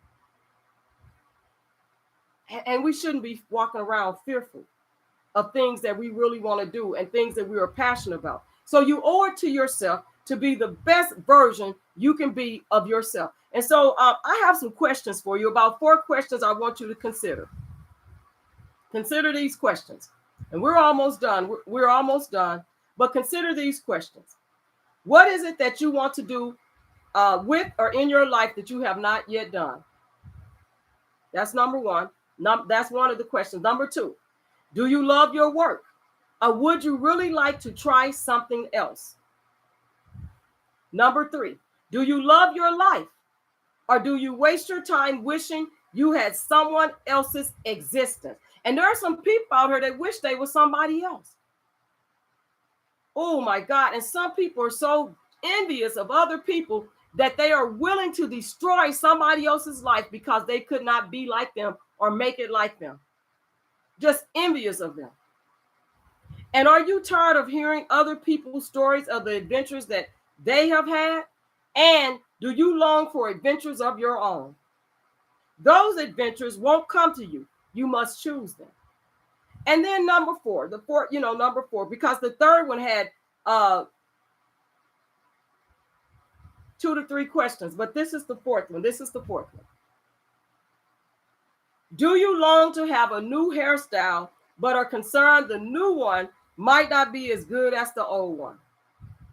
And we shouldn't be walking around fearful of things that we really want to do and things that we are passionate about. So you owe it to yourself to be the best version you can be of yourself. And so I have some questions for you, about 4 questions I want you to consider. Consider these questions. And we're almost done. We're almost done. But consider these questions. What is it that you want to do with or in your life that you have not yet done? That's number 1. That's one of the questions. Number 2, do you love your work? Or would you really like to try something else? Number 3, do you love your life? Or do you waste your time wishing you had someone else's existence? And there are some people out here that wish they were somebody else. Oh my God. And some people are so envious of other people that they are willing to destroy somebody else's life because they could not be like them or make it like them. Just envious of them. And are you tired of hearing other people's stories of the adventures that they have had? And do you long for adventures of your own? Those adventures won't come to you. You must choose them. And then number 4, number 4, because the third one had 2 to 3 questions, but this is the 4th one. Do you long to have a new hairstyle, but are concerned the new one might not be as good as the old one?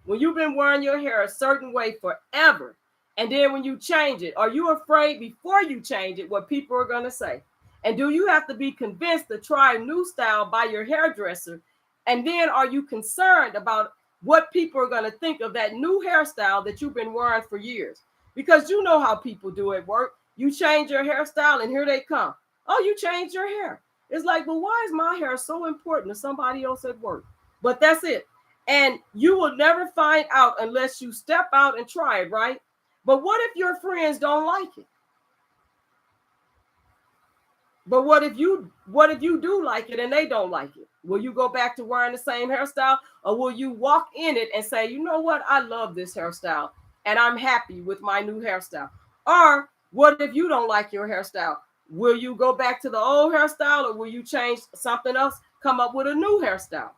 When you've been wearing your hair a certain way forever, and then when you change it, are you afraid before you change it what people are going to say? And do you have to be convinced to try a new style by your hairdresser? And then are you concerned about what people are going to think of that new hairstyle that you've been wearing for years? Because you know how people do at work. You change your hairstyle and here they come. Oh, you changed your hair. It's like, well, why is my hair so important to somebody else at work? But that's it. And you will never find out unless you step out and try it, right? But what if your friends don't like it? But what if you do like it and they don't like it? Will you go back to wearing the same hairstyle, or will you walk in it and say, you know what? I love this hairstyle and I'm happy with my new hairstyle? Or what if you don't like your hairstyle? Will you go back to the old hairstyle, or will you change something else, come up with a new hairstyle?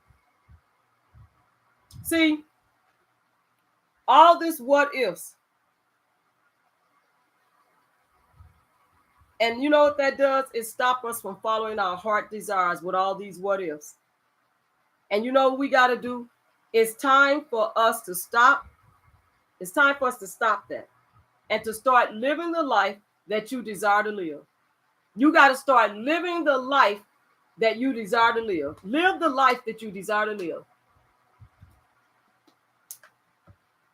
See, all this what ifs. And you know what that does? It stops us from following our heart desires with all these what ifs. And you know what we got to do? It's time for us to stop. It's time for us to stop that and to start living the life that you desire to live. You got to start living the life that you desire to live. Live the life that you desire to live.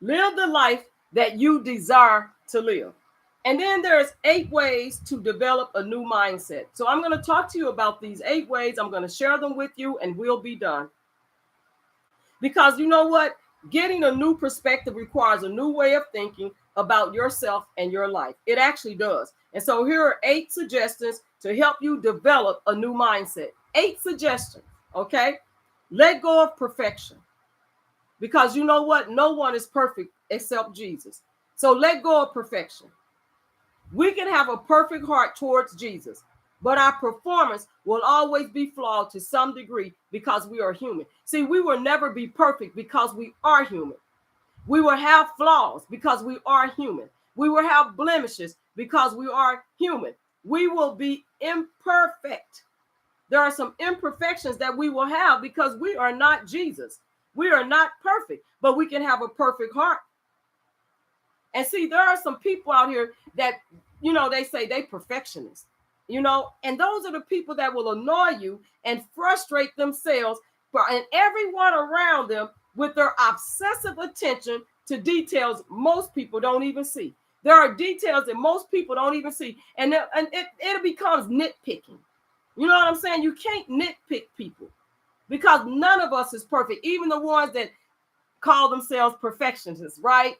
Live the life that you desire to live. And then there's 8 ways to develop a new mindset. So I'm going to talk to you about these 8 ways. I'm going to share them with you and we'll be done. Because you know what? Getting a new perspective requires a new way of thinking about yourself and your life. It actually does. And so here are 8 suggestions to help you develop a new mindset. 8 suggestions, okay? Let go of perfection. Because you know what? No one is perfect except Jesus. So let go of perfection. We can have a perfect heart towards Jesus, but our performance will always be flawed to some degree because we are human. See, we will never be perfect because we are human. We will have flaws because we are human. We will have blemishes because we are human. We will be imperfect. There are some imperfections that we will have because we are not Jesus. We are not perfect, but we can have a perfect heart. And see, there are some people out here that, you know, they say they perfectionists, you know, and those are the people that will annoy you and frustrate themselves and everyone around them with their obsessive attention to details most people don't even see. There are details that most people don't even see, and it becomes nitpicking. You know what I'm saying? You can't nitpick people because none of us is perfect, even the ones that call themselves perfectionists, right?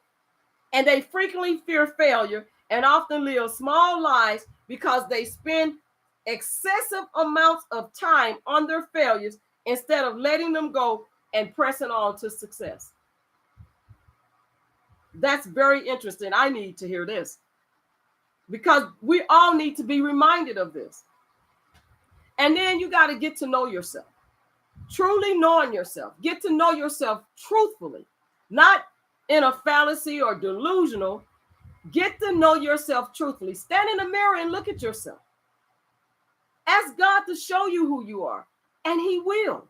And they frequently fear failure and often live small lives because they spend excessive amounts of time on their failures instead of letting them go and pressing on to success. That's very interesting. I need to hear this because we all need to be reminded of this. And then you got to get to know yourself. Truly knowing yourself. Get to know yourself truthfully, not in a fallacy or delusional. Get to know yourself truthfully. Stand in the mirror and look at yourself. Ask God to show you who you are, and he will.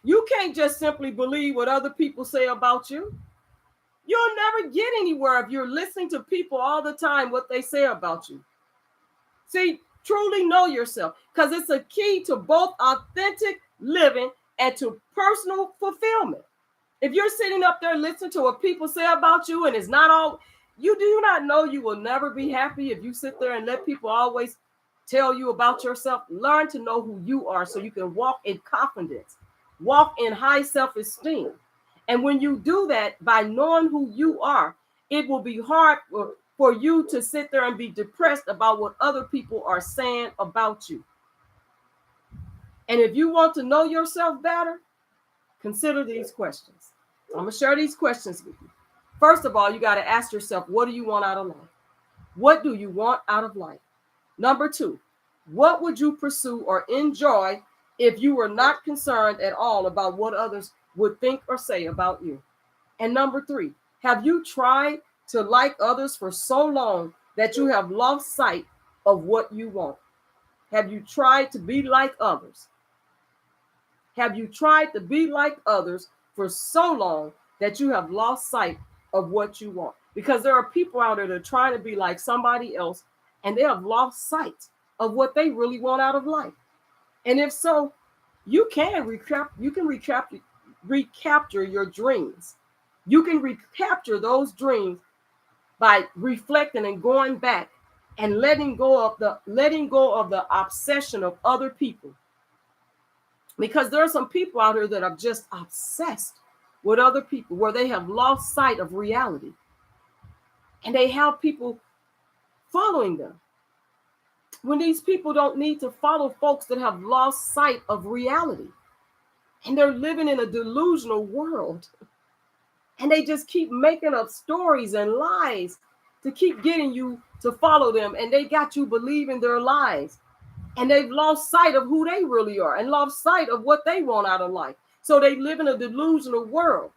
You can't just simply believe what other people say about you. You'll never get anywhere if you're listening to people all the time, what they say about you. See, truly know yourself, because it's a key to both authentic living and to personal fulfillment. If you're sitting up there listening to what people say about you and it's not all, you do not know you will never be happy if you sit there and let people always tell you about yourself. Learn to know who you are so you can walk in confidence, walk in high self-esteem. And when you do that by knowing who you are, it will be hard for you to sit there and be depressed about what other people are saying about you. And if you want to know yourself better, consider these questions. I'm going to share these questions with you. First of all, you got to ask yourself, what do you want out of life? What do you want out of life? Number 2, what would you pursue or enjoy if you were not concerned at all about what others would think or say about you? And number 3, have you tried to like others for so long that you have lost sight of what you want? Have you tried to be like others? Have you tried to be like others for so long that you have lost sight of what you want? Because there are people out there that are trying to be like somebody else, and they have lost sight of what they really want out of life. And if so, you can recapture your dreams. You can recapture those dreams by reflecting and going back and letting go of the obsession of other people. Because there are some people out here that are just obsessed with other people, where they have lost sight of reality. And they have people following them, when these people don't need to follow folks that have lost sight of reality. And they're living in a delusional world. And they just keep making up stories and lies to keep getting you to follow them. And they got you believing their lies. And they've lost sight of who they really are and lost sight of what they want out of life. So they live in a delusional world.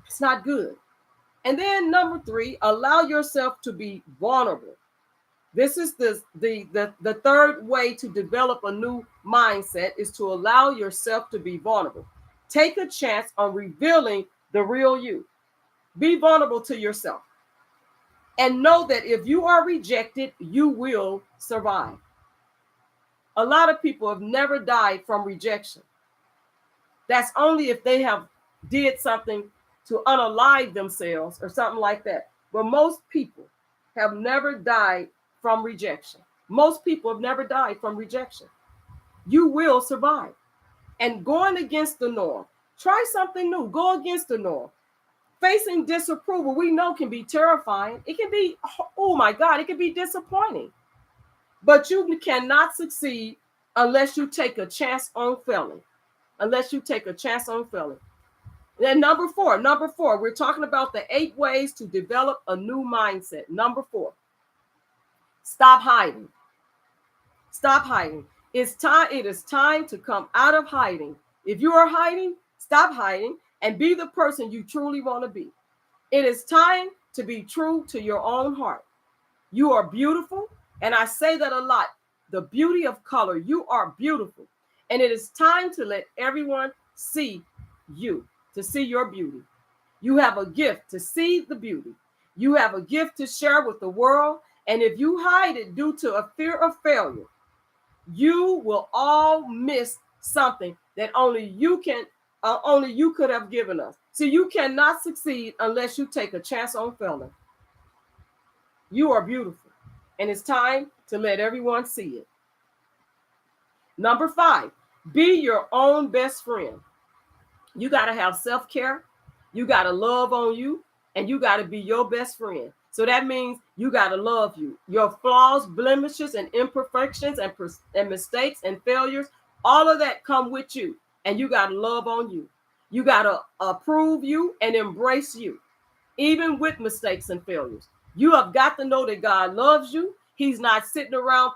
It's not good. And then number 3, allow yourself to be vulnerable. This is the third way to develop a new mindset, is to allow yourself to be vulnerable. Take a chance on revealing the real you. Be vulnerable to yourself. And know that if you are rejected, you will survive. A lot of people have never died from rejection. That's only if they have did something to unalive themselves or something like that. but most people have never died from rejection. Most people have never died from rejection. You will survive. And going against the norm, try something new, go against the norm. Facing disapproval, we know, can be terrifying. It can be, oh my God, it can be disappointing. But you cannot succeed unless you take a chance on failing. Unless you take a chance on failing. Then number four, we're talking about the 8 ways to develop a new mindset. Number 4, stop hiding. Stop hiding. It is time to come out of hiding. If you are hiding, stop hiding and be the person you truly want to be. It is time to be true to your own heart. You are beautiful, and I say that a lot. The beauty of color, you are beautiful. And it is time to let everyone see you, to see your beauty. You have a gift to see the beauty. You have a gift to share with the world. And if you hide it due to a fear of failure, you will all miss something that only you could have given us. So you cannot succeed unless you take a chance on failing. You are beautiful, and it's time to let everyone see it. Number 5, be your own best friend. You got to have self-care. You got to love on you, and you got to be your best friend. So that means you got to love you. Your flaws, blemishes, and imperfections, and mistakes and failures, all of that come with you, and you got to love on you. You got to approve you and embrace you, even with mistakes and failures. You have got to know that God loves you. He's not sitting around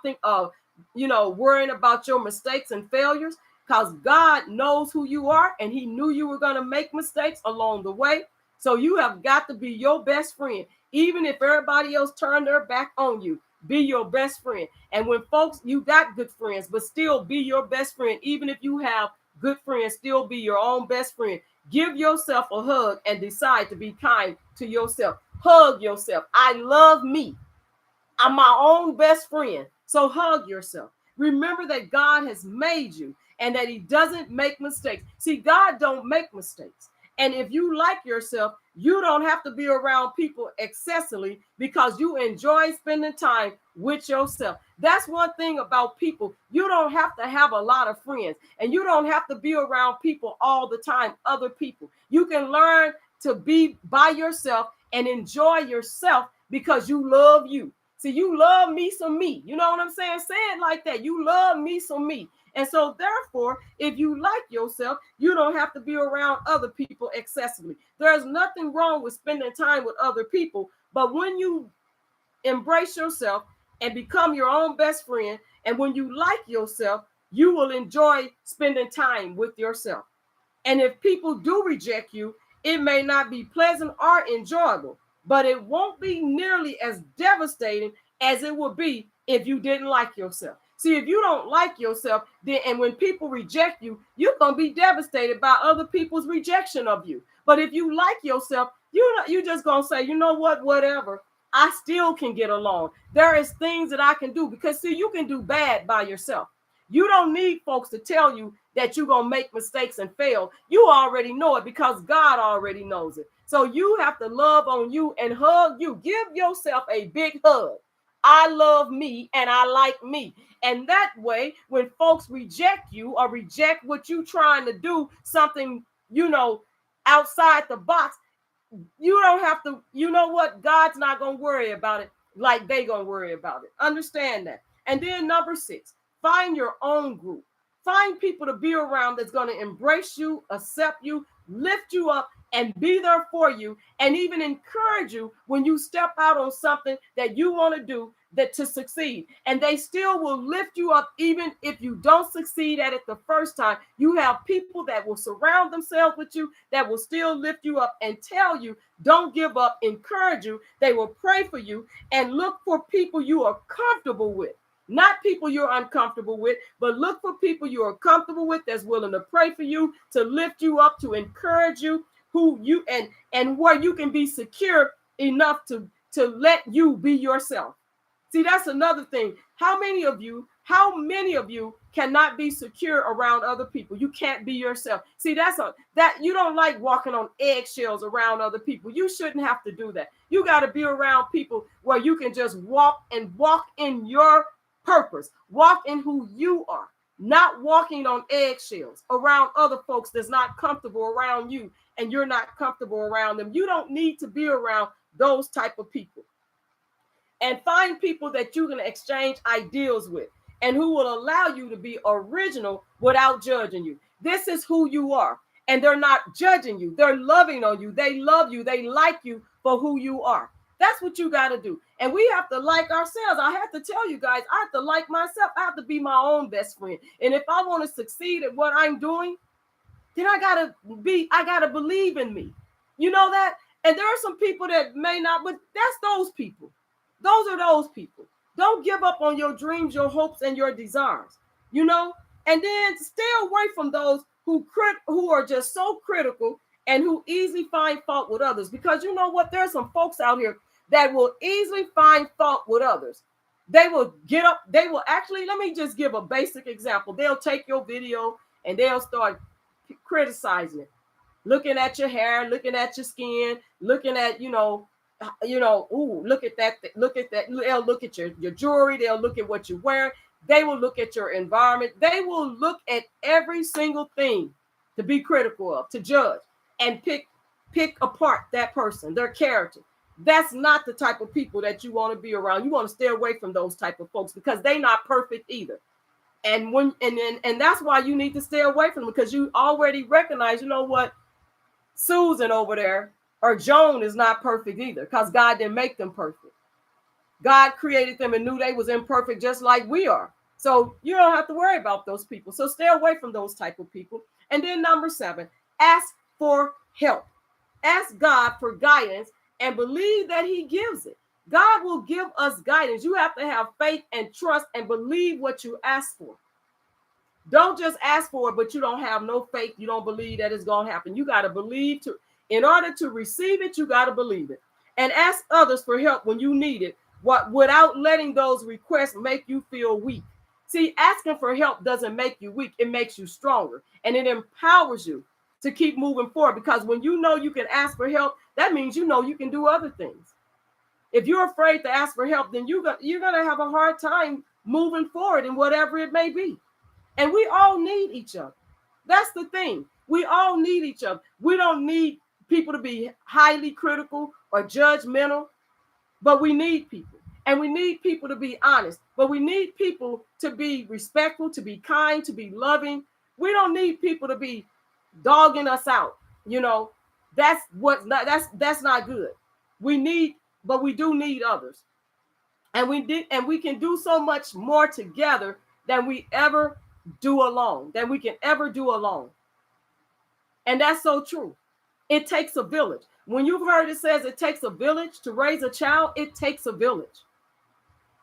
worrying about your mistakes and failures, because God knows who you are, and he knew you were going to make mistakes along the way. So you have got to be your best friend. Even if everybody else turned their back on you, be your best friend. And when folks, you got good friends, but still be your best friend. Even if you have good friends, still be your own best friend. Give yourself a hug and decide to be kind to yourself. Hug yourself. I love me. I'm my own best friend. So hug yourself. Remember that God has made you and that he doesn't make mistakes. See, God don't make mistakes. And if you like yourself, you don't have to be around people excessively because you enjoy spending time with yourself. That's one thing about people. You don't have to have a lot of friends, and you don't have to be around people all the time, other people. You can learn to be by yourself and enjoy yourself because you love you. See, you love me, so me. You know what I'm saying? Say it like that. You love me, so me. And so therefore, if you like yourself, you don't have to be around other people excessively. There's nothing wrong with spending time with other people. But when you embrace yourself and become your own best friend, and when you like yourself, you will enjoy spending time with yourself. And if people do reject you, it may not be pleasant or enjoyable, but it won't be nearly as devastating as it would be if you didn't like yourself. See, if you don't like yourself, then, and when people reject you, you're going to be devastated by other people's rejection of you. But if you like yourself, you're just going to say, you know what, whatever, I still can get along. There is things that I can do, because see, you can do bad by yourself. You don't need folks to tell you that you're going to make mistakes and fail. You already know it because God already knows it. So you have to love on you and hug you. Give yourself a big hug. I love me and I like me. And that way, when folks reject you or reject what you're trying to do, something, outside the box, you don't have to, you know what? God's not going to worry about it like they going to worry about it. Understand that. And then number 6, find your own group. Find people to be around that's going to embrace you, accept you, lift you up, and be there for you, and even encourage you when you step out on something that you want to do to succeed. And they still will lift you up even if you don't succeed at it the first time. You have people that will surround themselves with you, that will still lift you up and tell you, don't give up, encourage you. They will pray for you, and look for people you are comfortable with. Not people you're uncomfortable with, but look for people you are comfortable with that's willing to pray for you, to lift you up, to encourage you, who you and where you can be secure enough to let you be yourself. See, that's another thing. How many of you How many of you cannot be secure around other people? You can't be yourself. See, that you don't like walking on eggshells around other people. You shouldn't have to do that. You got to be around people where you can just walk in your purpose, walk in who you are, not walking on eggshells around other folks that's not comfortable around you, and you're not comfortable around them. You don't need to be around those type of people. And find people that you can exchange ideals with and who will allow you to be original without judging you. This is who you are. And they're not judging you. They're loving on you. They love you. They like you for who you are. That's what you got to do. And we have to like ourselves. I have to tell you guys, I have to like myself. I have to be my own best friend. And if I want to succeed at what I'm doing, then I gotta believe in me. You know that? And there are some people that may not, but that's those people. Those are those people. Don't give up on your dreams, your hopes, and your desires, you know? And then stay away from those who are just so critical and who easily find fault with others. Because you know what? There's some folks out here that will easily find fault with others. They will get up. They will actually, let me just give a basic example. They'll take your video and they'll start criticizing it. Looking at your hair, looking at your skin, looking at, ooh, look at that. They'll look at your jewelry. They'll look at what you wear. They will look at your environment. They will look at every single thing to be critical of, to judge and pick apart that person, their character. That's not the type of people that you want to be around. You want to stay away from those type of folks because they're not perfect either. And that's why you need to stay away from them, because you already recognize, you know what, Susan over there or Joan is not perfect either, because God didn't make them perfect. God created them and knew they was imperfect just like we are. So you don't have to worry about those people. So stay away from those type of people. And then number 7, ask for help. Ask God for guidance and believe that he gives it. God will give us guidance. You have to have faith and trust and believe what you ask for. Don't just ask for it, but you don't have no faith. You don't believe that it's going to happen. You got to believe in order to receive it, you got to believe it. And ask others for help when you need it, without letting those requests make you feel weak. See, asking for help doesn't make you weak. It makes you stronger, and it empowers you to keep moving forward, because when you know you can ask for help, that means you know you can do other things. If you're afraid to ask for help, then you're going to have a hard time moving forward in whatever it may be. And we all need each other. That's the thing. We all need each other. We don't need people to be highly critical or judgmental, but we need people. And we need people to be honest, but we need people to be respectful, to be kind, to be loving. We don't need people to be dogging us out. That's not good. But we do need others. And we can do so much more together than we can ever do alone. And that's so true. It takes a village. When you've heard it says it takes a village to raise a child, it takes a village.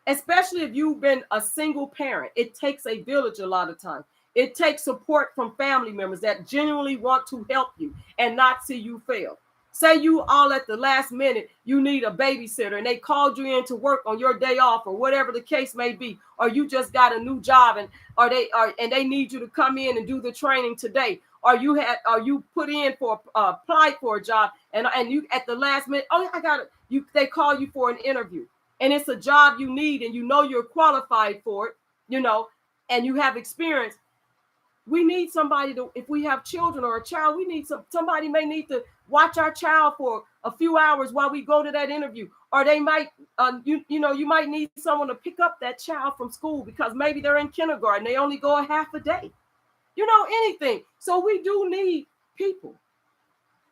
Especially if you've been a single parent, it takes a village a lot of times. It takes support from family members that genuinely want to help you and not see you fail. Say you all at the last minute, you need a babysitter and they called you in to work on your day off or whatever the case may be, or you just got a new job and they need you to come in and do the training today, or you put in for applied for a job and you at the last minute, they call you for an interview and it's a job you need and you're qualified for it, and you have experience. We need somebody if we have children or a child, we need somebody may need to watch our child for a few hours while we go to that interview. Or they might, you might need someone to pick up that child from school because maybe they're in kindergarten. They only go a half a day, anything. So we do need people,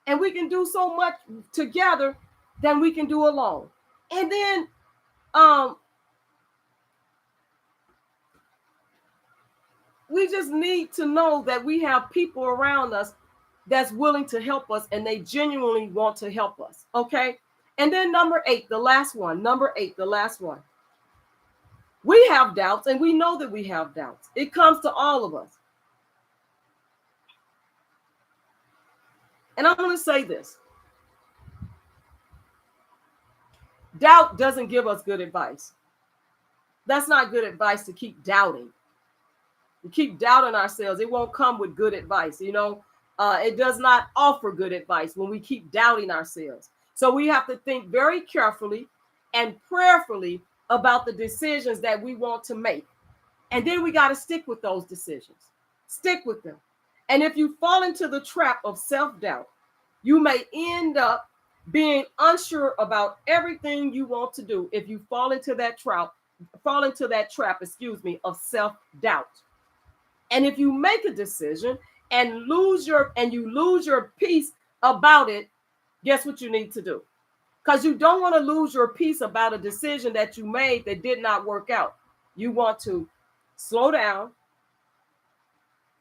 and we can do so much together than we can do alone. And then, we just need to know that we have people around us that's willing to help us and they genuinely want to help us. Okay. And then number 8, the last one. We have doubts and we know that we have doubts. It comes to all of us. And I'm going to say this. Doubt doesn't give us good advice. That's not good advice to keep doubting. We keep doubting ourselves. It won't come with good advice. It does not offer good advice when we keep doubting ourselves. So we have to think very carefully and prayerfully about the decisions that we want to make. And then we got to stick with those decisions. Stick with them. And if you fall into the trap of self-doubt, you may end up being unsure about everything you want to do if you fall into that trap, of self-doubt. And if you make a decision and you lose your peace about it, guess what you need to do? Because you don't want to lose your peace about a decision that you made that did not work out. You want to slow down,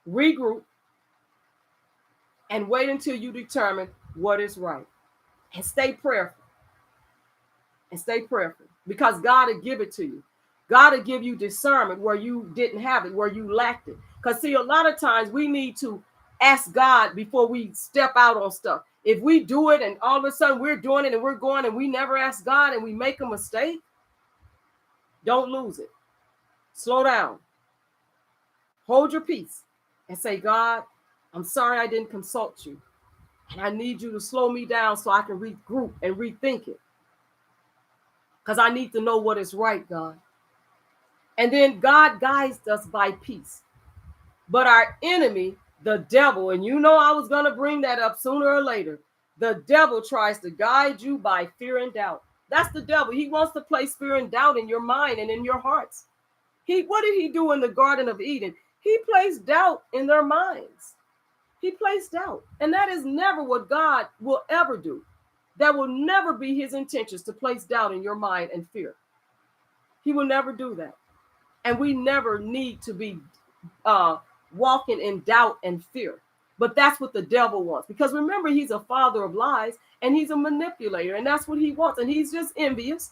regroup, and wait until you determine what is right. And stay prayerful. Because God will give it to you. God will give you discernment where you didn't have it, where you lacked it. Because see, a lot of times we need to ask God before we step out on stuff. If we do it and all of a sudden we're doing it and we're going and we never ask God and we make a mistake, don't lose it. Slow down. Hold your peace and say, God, I'm sorry I didn't consult you. And I need you to slow me down so I can regroup and rethink it. Because I need to know what is right, God. And then God guides us by peace. But our enemy, the devil, and you know I was going to bring that up sooner or later. The devil tries to guide you by fear and doubt. That's the devil. He wants to place fear and doubt in your mind and in your hearts. What did he do in the Garden of Eden? He placed doubt in their minds. He placed doubt. And that is never what God will ever do. That will never be his intentions, to place doubt in your mind and fear. He will never do that. And we never need to be walking in doubt and fear. But that's what the devil wants. Because remember, he's a father of lies and he's a manipulator. And that's what he wants. And he's just envious.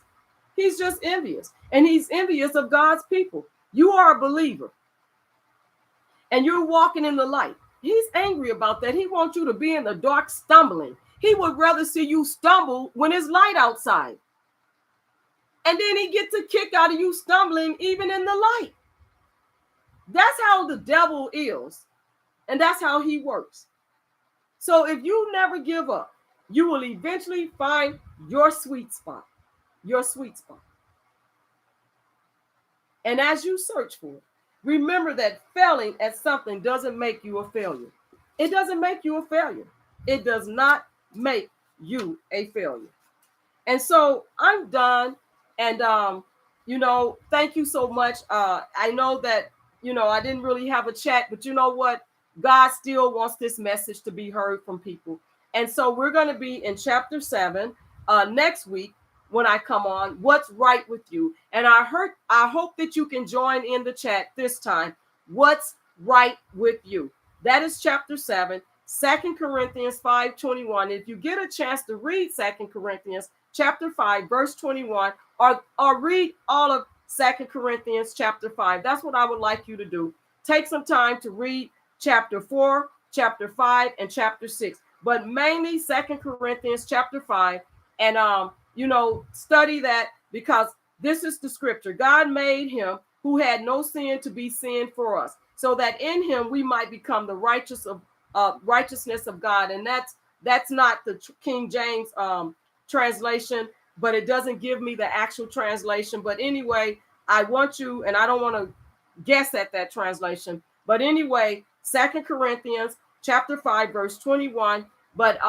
He's just envious. And he's envious of God's people. You are a believer. And you're walking in the light. He's angry about that. He wants you to be in the dark stumbling. He would rather see you stumble when it's light outside. And then he gets a kick out of you stumbling even in the light. That's how the devil is. And that's how he works. So if you never give up, you will eventually find your sweet spot. Your sweet spot. And as you search for it, remember that failing at something doesn't make you a failure. It doesn't make you a failure. It does not make you a failure. And so I'm done. And, thank you so much. I know that, I didn't really have a chat, but you know what? God still wants this message to be heard from people. And so we're going to be in chapter 7 next week when I come on. What's right with you? And I hope that you can join in the chat this time. What's right with you? That is chapter 7, 2 Corinthians 5:21. If you get a chance to read 2 Corinthians chapter 5, verse 21, or read all of 2 Corinthians chapter 5. That's what I would like you to do. Take some time to read chapter 4, chapter 5, and chapter 6. But mainly 2 Corinthians chapter 5. And, study that, because this is the scripture. God made him who had no sin to be sin for us, so that in him we might become the righteousness of God. And that's not the King James translation, but it doesn't give me the actual translation. But anyway, I want you, and I don't want to guess at that translation. But anyway, 2 Corinthians chapter 5, verse 21. But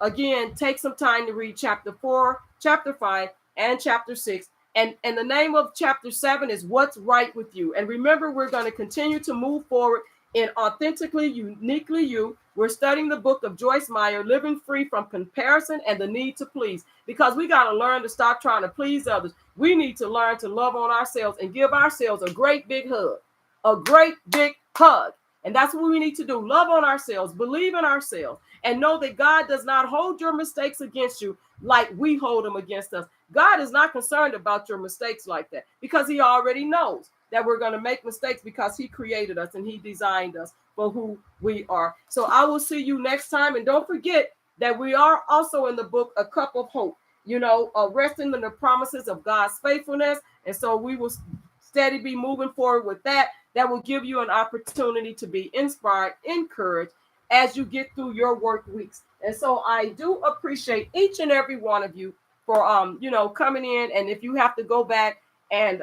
again, take some time to read chapter 4, chapter 5, and chapter 6. And the name of chapter 7 is What's Right with You. And remember, we're going to continue to move forward in Authentically, Uniquely You. We're studying the book of Joyce Meyer, Living Free from Comparison and the Need to Please. Because we got to learn to stop trying to please others. We need to learn to love on ourselves and give ourselves a great big hug. A great big hug. And that's what we need to do. Love on ourselves, believe in ourselves, and know that God does not hold your mistakes against you like we hold them against us. God is not concerned about your mistakes like that, because he already knows that we're going to make mistakes, because he created us and he designed us for who we are. So I will see you next time. And don't forget that we are also in the book, A Cup of Hope, resting in the promises of God's faithfulness. And so we will steady, be moving forward with that. That will give you an opportunity to be inspired, encouraged as you get through your work weeks. And so I do appreciate each and every one of you for coming in. And if you have to go back and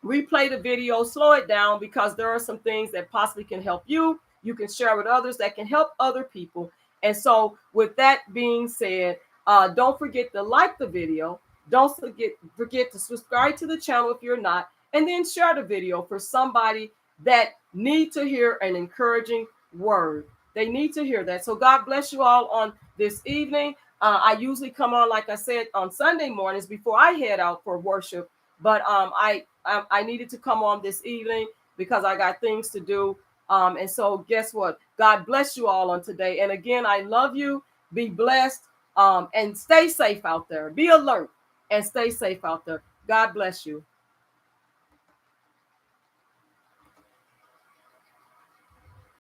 replay the video, slow it down, because there are some things that possibly can help you. You can share with others that can help other people. And so with that being said, don't forget to like the video. Don't forget to subscribe to the channel if you're not, and then share the video for somebody that need to hear an encouraging word. They need to hear that. So God bless you all on this evening. I usually come on, like I said, on Sunday mornings before I head out for worship. But I needed to come on this evening because I got things to do. And so guess what? God bless you all on today. And again, I love you. Be blessed, and stay safe out there. Be alert and stay safe out there. God bless you.